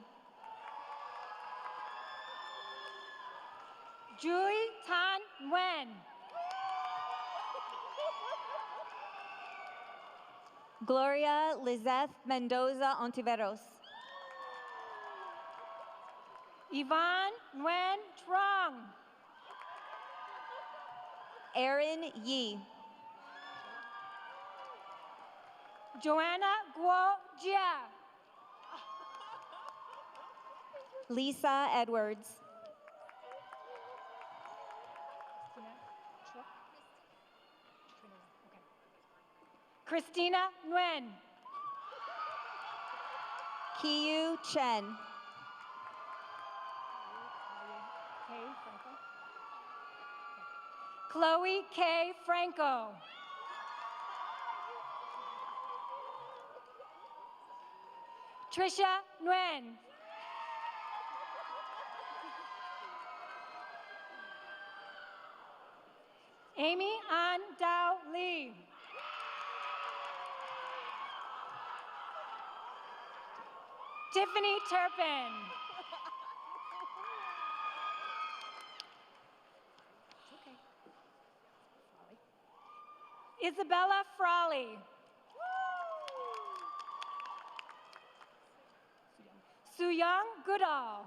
Julie Tan Nguyen. Gloria Lizeth Mendoza Ontiveros. Yvonne Nguyen Trong. Erin Yi. Joanna Guo Jia. Lisa Edwards. Christina Nguyen. Kiyu Chen. Chloe K. Franco. Trisha Nguyen. Amy An Dao Lee. Tiffany Turpin. Isabella Frawley. Suyang Goodall.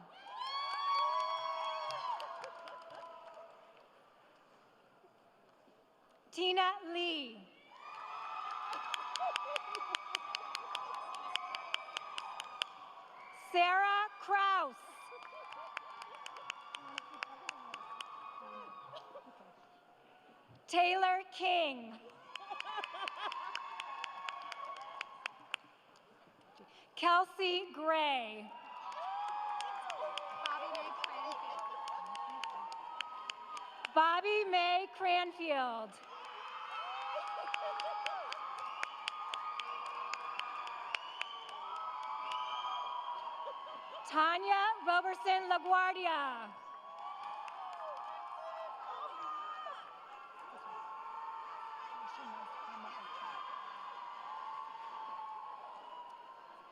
Tina Lee. Sarah Kraus. Taylor King. Kelsey Gray. Bobby May Cranfield. Tanya Robertson LaGuardia.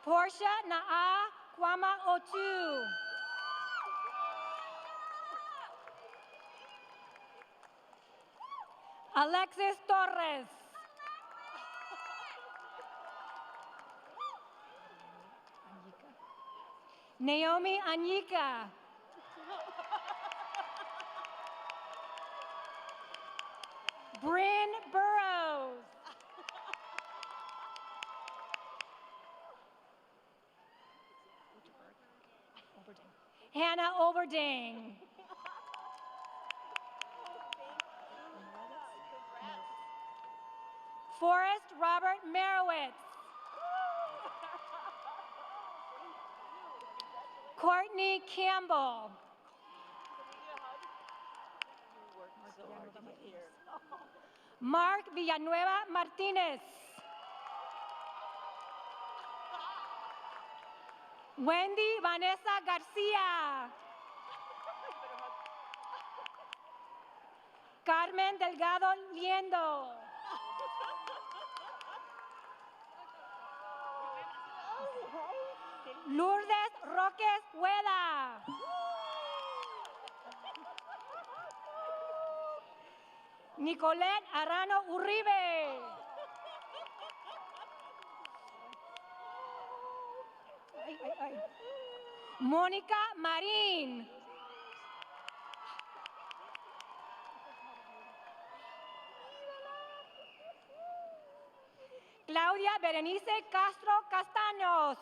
Portia Naa Kwama Otu. Alexis Torres. Naomi Anyika. Bryn Burrows. Hannah Oberding. Forrest Robert Merowitz. Courtney Campbell. Mark Villanueva Martinez. Wendy Vanessa Garcia. Carmen Delgado Liendo. Lourdes Roques Hueda. Nicolette Arano Uribe. Mónica Marín. Claudia Berenice Castro Castaños.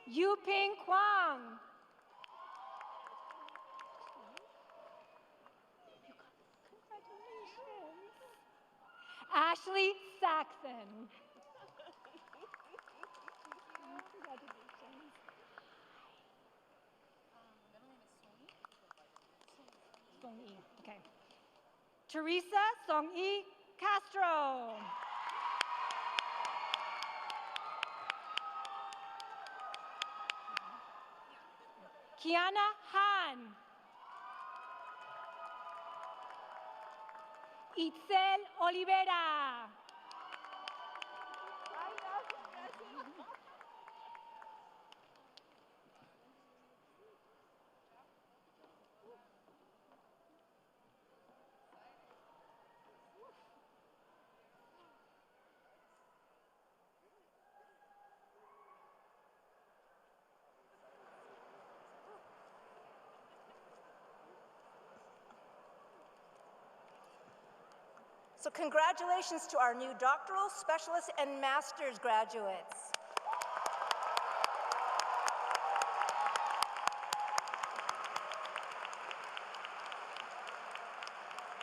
Yuping Kwang. Ashley Saxon. Song-Yi, okay. Teresa Song-Yi Castro. Kiana Han. Itzel Olivera. So congratulations to our new doctoral, specialist, and master's graduates.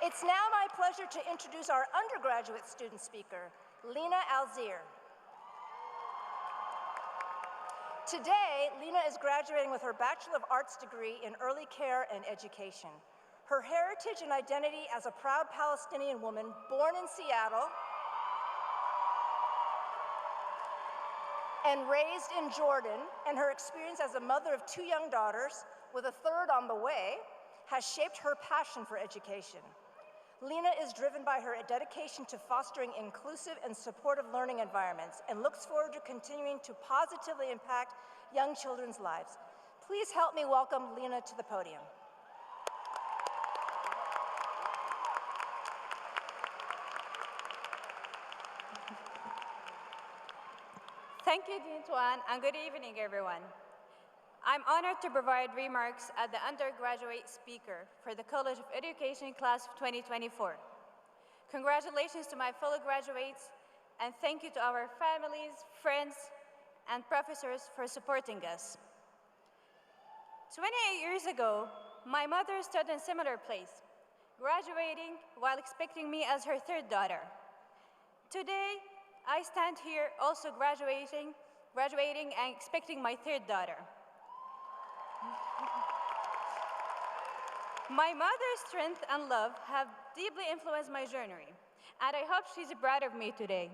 It's now my pleasure to introduce our undergraduate student speaker, Lena Alzir. Today, Lena is graduating with her Bachelor of Arts degree in Early Care and Education. Her heritage and identity as a proud Palestinian woman born in Seattle and raised in Jordan, and her experience as a mother of 2 young daughters, with a third on the way, has shaped her passion for education. Lena is driven by her dedication to fostering inclusive and supportive learning environments and looks forward to continuing to positively impact young children's lives. Please help me welcome Lena to the podium. Thank you, Dean Tuan, and good evening, everyone. I'm honored to provide remarks as the undergraduate speaker for the College of Education class of 2024. Congratulations to my fellow graduates, and thank you to our families, friends, and professors for supporting us. 28 years ago, my mother stood in a similar place, graduating while expecting me as her third daughter. Today, I stand here also graduating and expecting my third daughter. My mother's strength and love have deeply influenced my journey, and I hope she's proud of me today.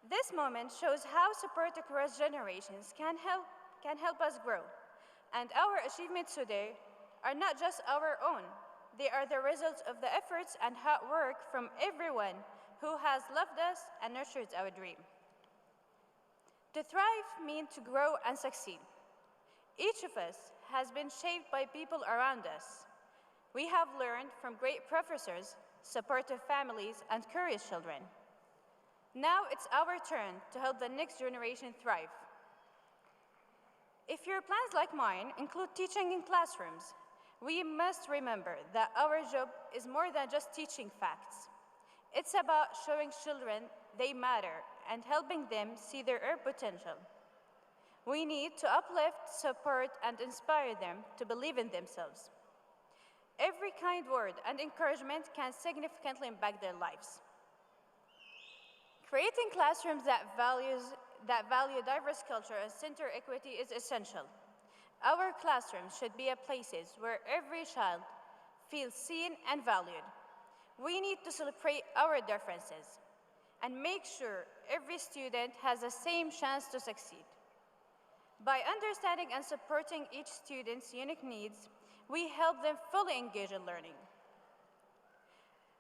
This moment shows how support across generations can help us grow, and our achievements today are not just our own. They are the results of the efforts and hard work from everyone who has loved us and nurtured our dream. To thrive means to grow and succeed. Each of us has been shaped by people around us. We have learned from great professors, supportive families, and curious children. Now it's our turn to help the next generation thrive. If your plans, like mine, include teaching in classrooms, we must remember that our job is more than just teaching facts. It's about showing children they matter and helping them see their potential. We need to uplift, support, and inspire them to believe in themselves. Every kind word and encouragement can significantly impact their lives. Creating classrooms that value diverse culture and center equity is essential. Our classrooms should be places where every child feels seen and valued. We need to celebrate our differences and make sure every student has the same chance to succeed. By understanding and supporting each student's unique needs, we help them fully engage in learning.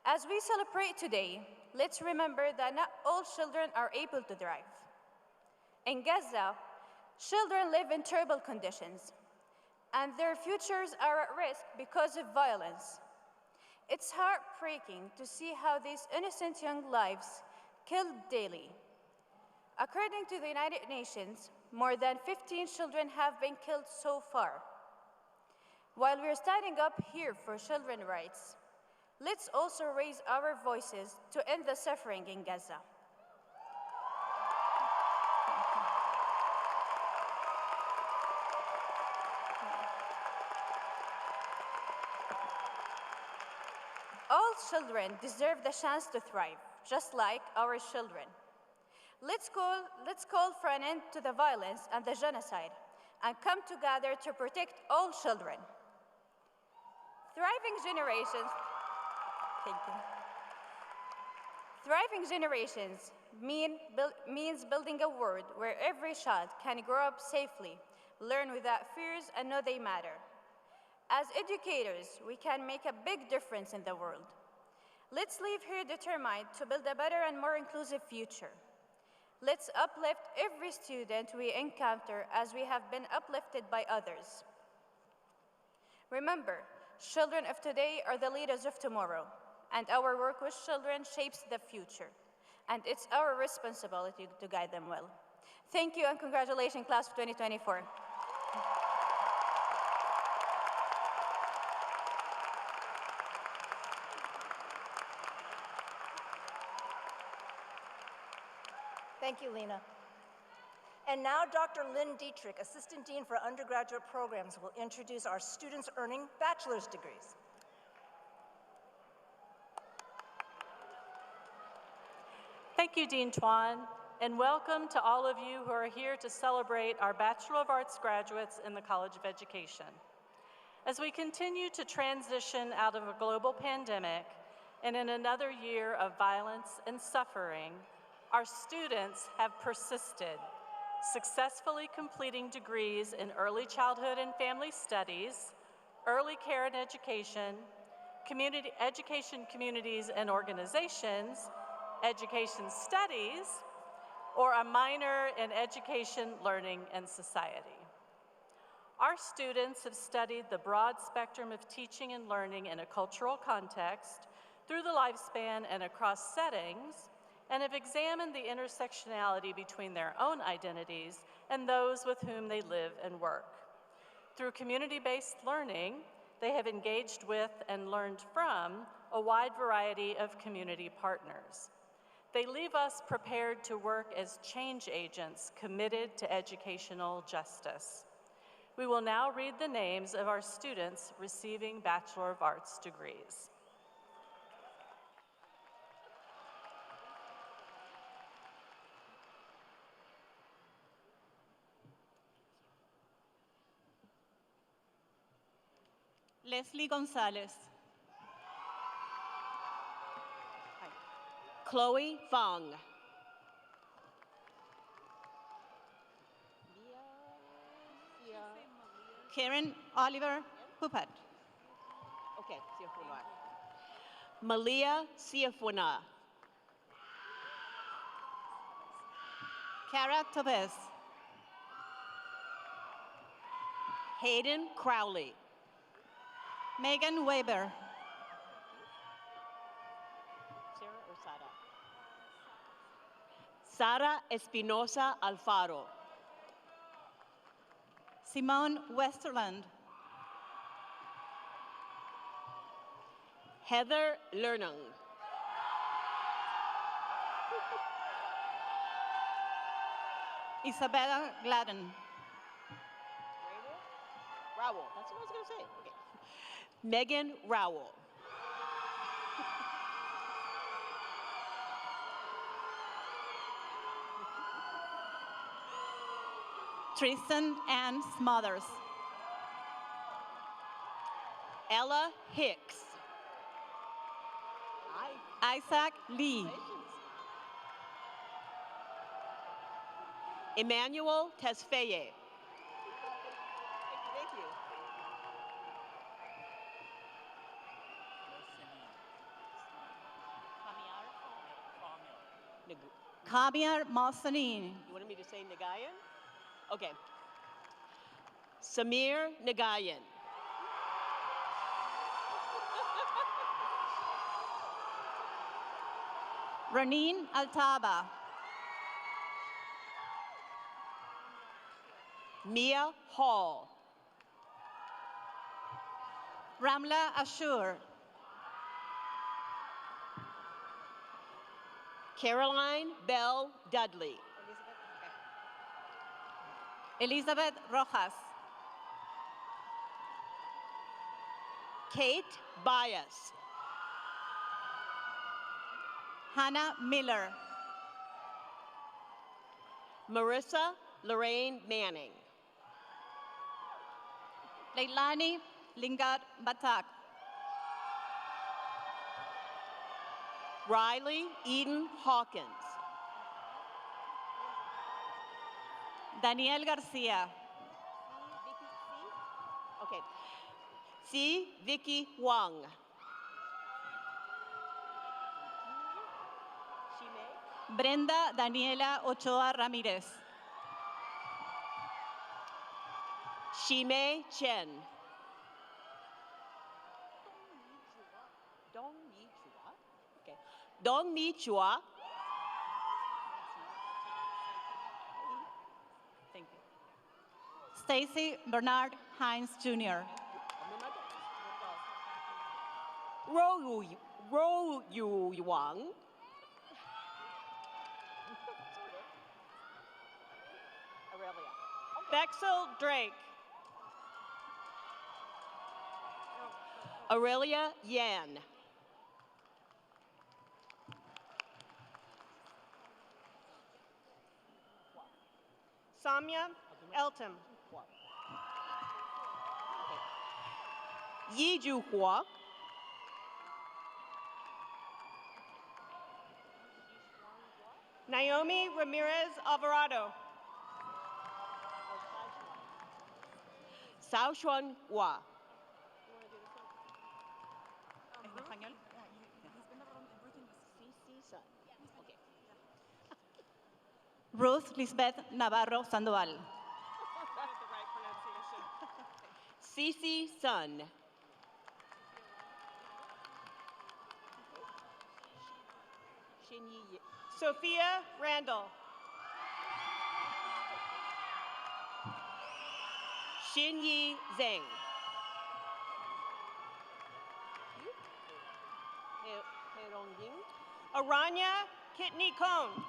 As we celebrate today, let's remember that not all children are able to thrive. In Gaza, children live in terrible conditions, and their futures are at risk because of violence. It's heartbreaking to see how these innocent young lives killed daily. According to the United Nations, more than 15 children have been killed so far. While we're standing up here for children's rights, let's also raise our voices to end the suffering in Gaza. All children deserve the chance to thrive, just like our children. Let's call for an end to the violence and the genocide and come together to protect all children. Thriving generations, thank you. Thriving generations means building a world where every child can grow up safely, learn without fears, and know they matter. As educators, we can make a big difference in the world. Let's leave here determined to build a better and more inclusive future. Let's uplift every student we encounter as we have been uplifted by others. Remember, children of today are the leaders of tomorrow, and our work with children shapes the future. And it's our responsibility to guide them well. Thank you and congratulations, class of 2024. Thank you, Lena. And now Dr. Lynn Dietrich, Assistant Dean for Undergraduate Programs, will introduce our students earning bachelor's degrees. Thank you, Dean Tuan, and welcome to all of you who are here to celebrate our Bachelor of Arts graduates in the College of Education. As we continue to transition out of a global pandemic and in another year of violence and suffering, our students have persisted, successfully completing degrees in early childhood and family studies, early care and education, community education communities and organizations, education studies, or a minor in education, learning, and society. Our students have studied the broad spectrum of teaching and learning in a cultural context through the lifespan and across settings, and have examined the intersectionality between their own identities and those with whom they live and work. Through community-based learning, they have engaged with and learned from a wide variety of community partners. They leave us prepared to work as change agents committed to educational justice. We will now read the names of our students receiving Bachelor of Arts degrees. Leslie Gonzalez. Chloe Fong. Karen Oliver Pupat. Okay, Malia Siafuna. Cara Topez. Hayden Crowley. Megan Weber. Sarah or Sara? Sara Espinosa Alfaro. Simone Westerland. Heather Lernung. Isabella Gladden. Rowell. That's what I was going to say. Okay. Megan Rowell. Tristan Ann Smothers. Ella Hicks. Isaac Lee. Emmanuel Tesfaye. Thank you. Kamiar Malsanin. You wanted me to say Nagayan? Okay. Samir Nagayan. Raneen Altaba. Mia Hall. Ramla Ashur. Caroline Bell Dudley. Elizabeth Rojas. Kate Bias. Hannah Miller. Marissa Lorraine Manning. Leilani Lingard Batak. Riley Eden Hawkins. Daniel Garcia. Okay. C. Vicky Wang. Brenda Daniela Ochoa Ramirez. Shimei Chen. Dong Mi Chua. Thank you. Stacy Bernard Hines Jr. Ro Yu Wang. Bexel Drake. Aurelia Yan. Samya Elton. Yi Ju Hua. Naomi Ramirez Alvarado. Sao Xuan Hua. Ruth Lisbeth Navarro Sandoval. Cece Sun. Sophia Randall. Xinyi Zheng. Aranya Kitney Cone.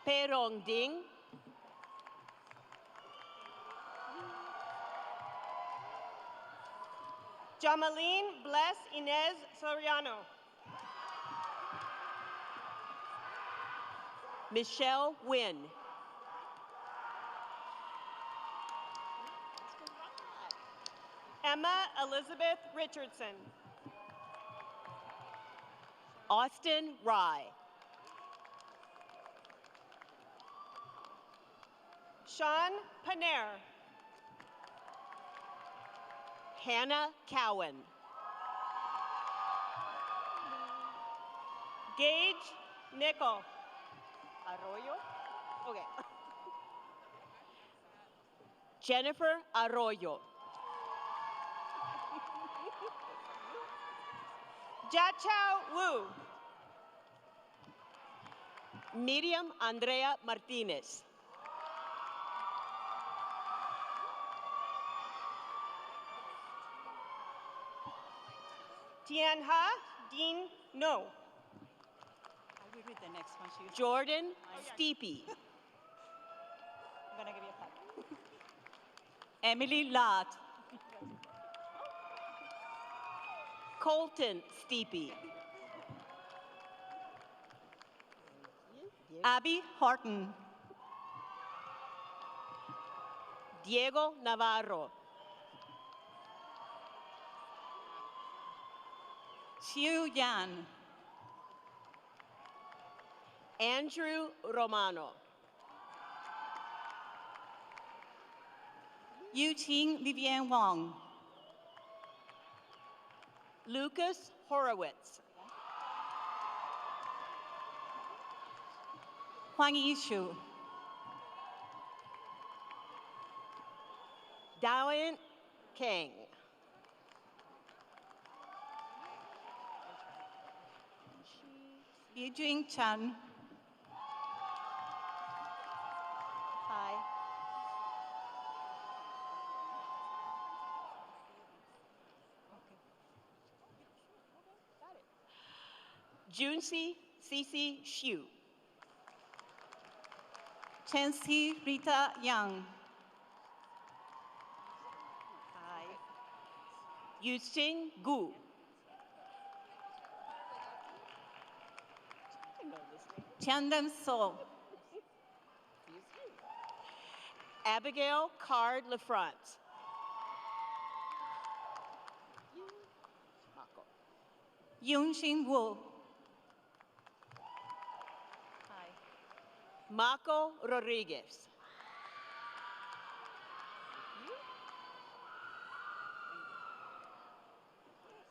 Perong Ding. Jamaline Bless Inez Soriano. Michelle Wynn. Emma Elizabeth Richardson. Austin Rye. Sean Paner. Hannah Cowan. Gage Nickel. Arroyo? Okay. Jennifer Arroyo. Jiachao Wu. Miriam Andrea Martinez. Tianha Dean No. I will read the next one. Jordan Steepy. I'm going to give you a hug. Emily Lott. Colton Steepy. Abby Horton. Diego Navarro. Xiu Yan. Andrew Romano. Yuqing Vivian Wong. Lucas Horowitz. Huang Yishu. Diane Kang. Yijing Chan. Hi. Junsi Cici Xu. Chancy Rita Young. Yuxing Gu. Tiandem So. Abigail Card LaFrance. Yunxin Wu. Mako Rodriguez.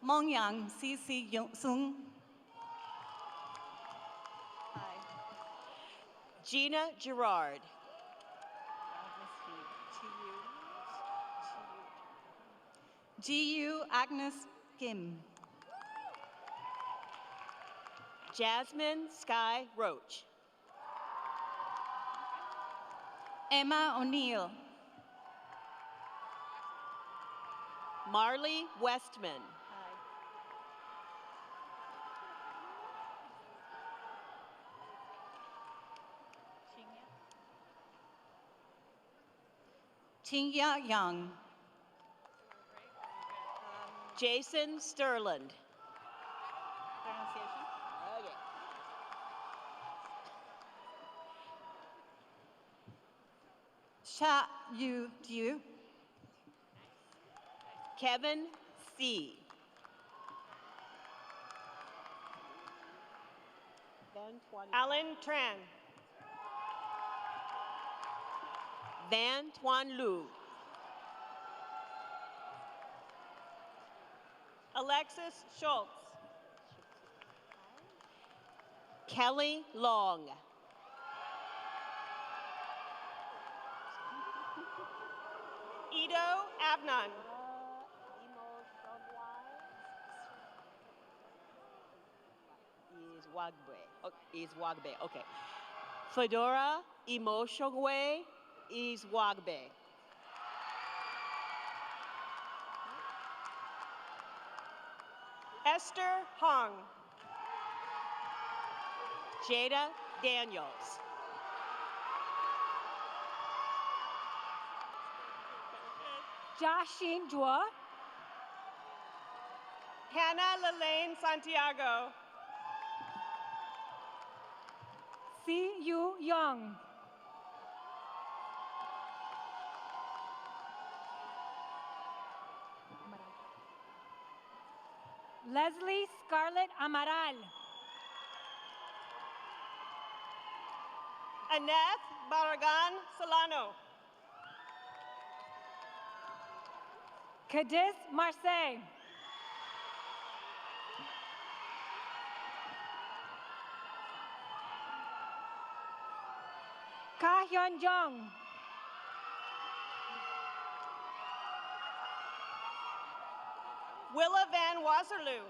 Mongyang Cici Sung. Gina Gerard. Jiyu Agnes Kim. Jasmine Sky Roach. Emma O'Neill. Marley Westman. Tingya Young. Jason Sterland. Sha Yu Yu. Kevin C. Alan Tran. Van Tuan Lu. Alexis Schultz. Kelly Long. Ido Avnon. Is Wagbe. Okay. Fedora Imoshogwe is Wagbe. Esther Hong. Jada Daniels. Joshing Jua. Hannah Lelaine Santiago. Si Yu Young. Leslie Scarlett Amaral. Annette Barragan Solano. Cadiz Marseille. Ka Hyun Jung. Willa Van Wasserloo.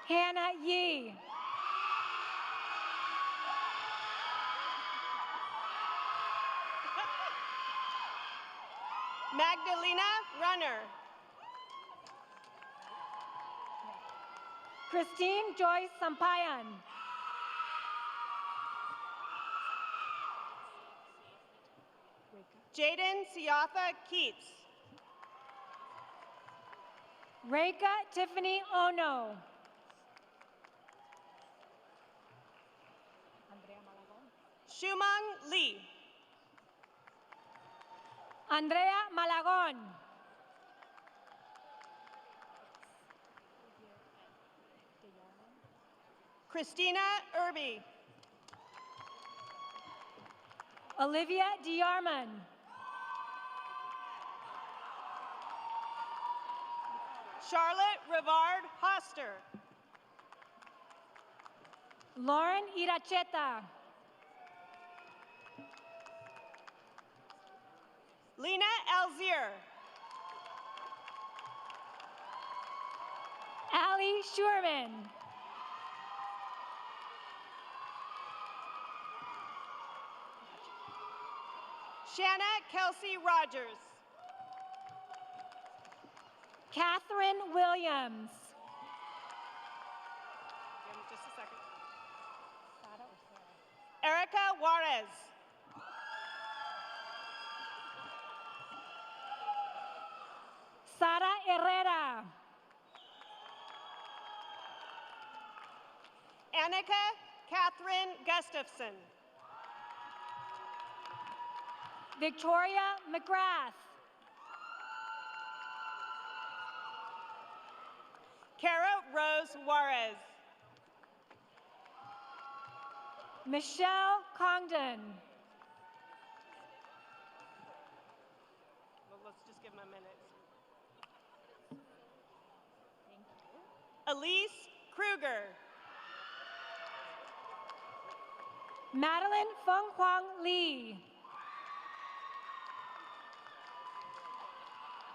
Hannah Yee. Magdalena Runner. Christine Joyce Sampayan. Jaden Siatha Keats. Reika Tiffany Ono. Shumang Lee. Andrea Malagon. Christina Irby. Olivia Diarman. Charlotte Rivard Hoster. Lauren Iracheta. Lena Alzier. Ali Schurman. Shanna Kelsey Rogers. Catherine Williams. Just a second. Erica Juarez. Sara Herrera. Annika Catherine Gustafson. Victoria McGrath. Kara Rose Juarez. Michelle Congdon. Well, let's just give him a minute. Elise Kruger. Madeline Feng Huang Lee.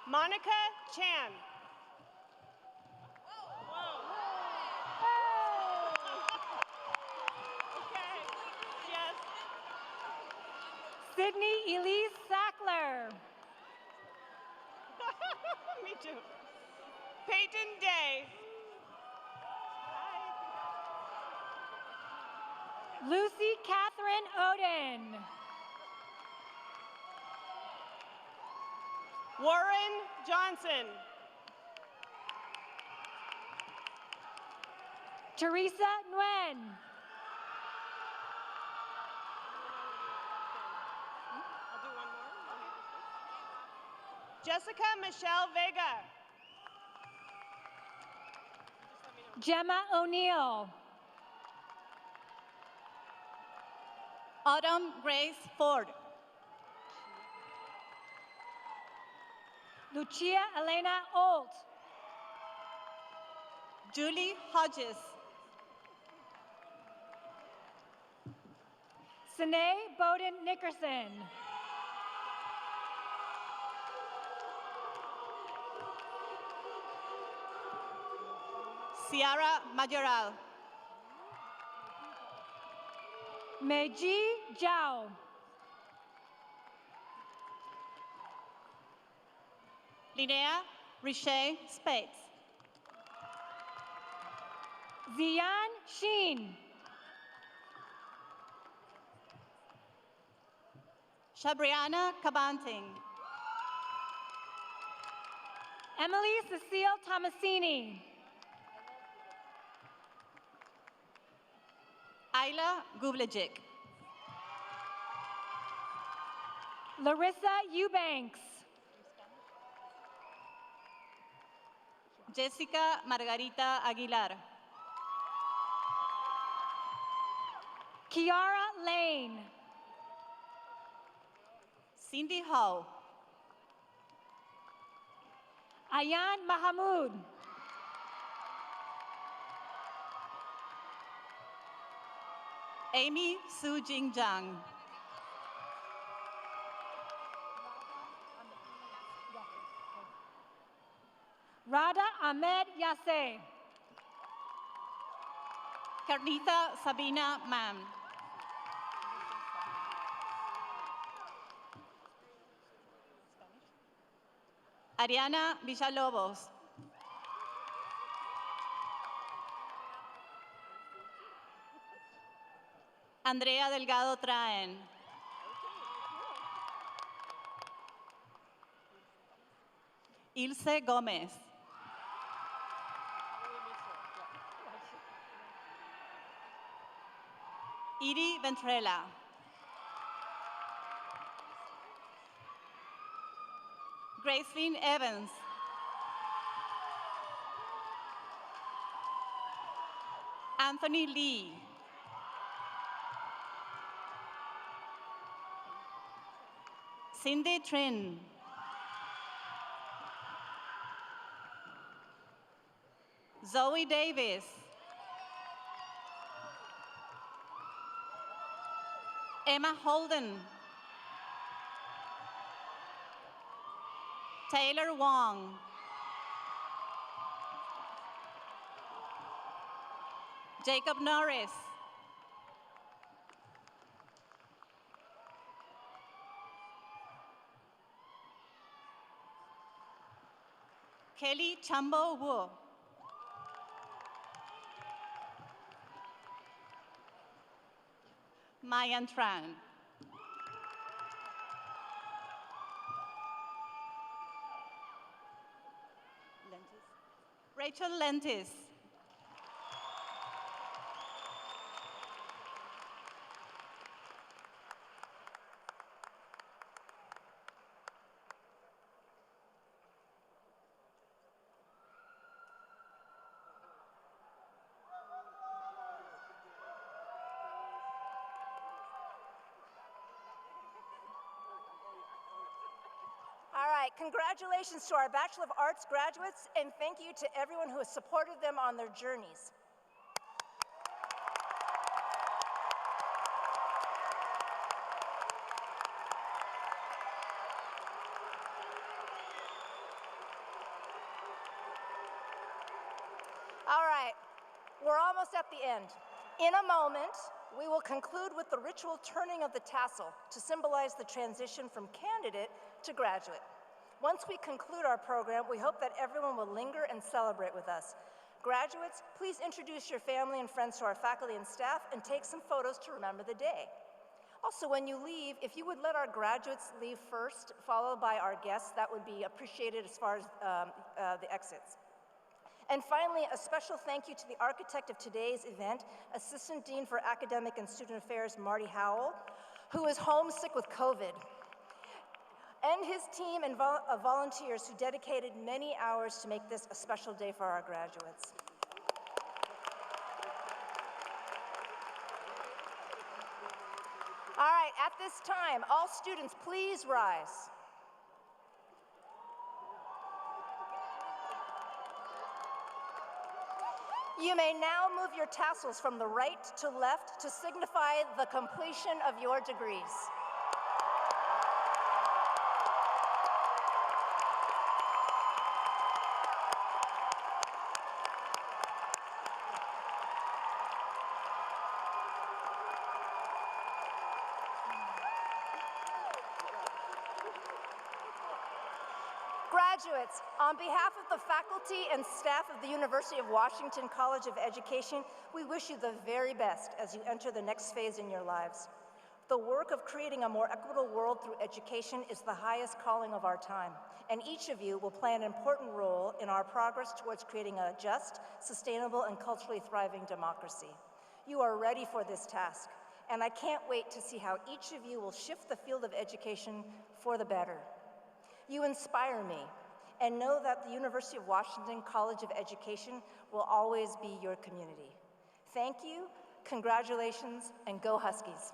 Monica Chan. Okay, yes. Sydney Elise Sackler. Me too. Peyton Day. Lucy Catherine Oden. Warren Johnson. Teresa Nguyen. I'll do one more. Jessica Michelle Vega. Gemma O'Neill. Autumn Grace Ford. Lucia Elena Olt. Julie Hodges. Sine Bowden Nickerson. Ciara Majoral. Meiji Zhao. Linnea Riche Spates. Zian Sheen. Shabriana Cabanting. Emily Cecile Tomasini. Ayla Gublejic. Larissa Eubanks. Jessica Margarita Aguilar. Kiara Lane. Cindy Howe. Ayan Mahamud. Amy Su Jingjiang. Rada Ahmed Yasseh. Carnita Sabina Mam. Ariana Villalobos. Andrea Delgado Traen. Ilse Gómez. Iri Ventrella. Gracelyn Evans. Anthony Lee. Cindy Trin. Zoe Davis. Emma Holden. Taylor Wong. Jacob Norris. Kelly Chambo Wu. Mayan Tran. Rachel Lentis. All right, congratulations to our Bachelor of Arts graduates, and thank you to everyone who has supported them on their journeys. All right, we're almost at the end. In a moment, we will conclude with the ritual turning of the tassel to symbolize the transition from candidate to graduate. Once we conclude our program, we hope that everyone will linger and celebrate with us. Graduates, please introduce your family and friends to our faculty and staff and take some photos to remember the day. Also, when you leave, if you would let our graduates leave first, followed by our guests, that would be appreciated as far as the exits. And finally, a special thank you to the architect of today's event, Assistant Dean for Academic and Student Affairs, Marty Howell, who is homesick with COVID, and his team and of volunteers who dedicated many hours to make this a special day for our graduates. All right, at this time, all students, please rise. You may now move your tassels from the right to left to signify the completion of your degrees. Graduates, on behalf of the faculty and staff of the University of Washington College of Education, we wish you the very best as you enter the next phase in your lives. The work of creating a more equitable world through education is the highest calling of our time, and each of you will play an important role in our progress towards creating a just, sustainable, and culturally thriving democracy. You are ready for this task, and I can't wait to see how each of you will shift the field of education for the better. You inspire me, and know that the University of Washington College of Education will always be your community. Thank you, congratulations, and go Huskies.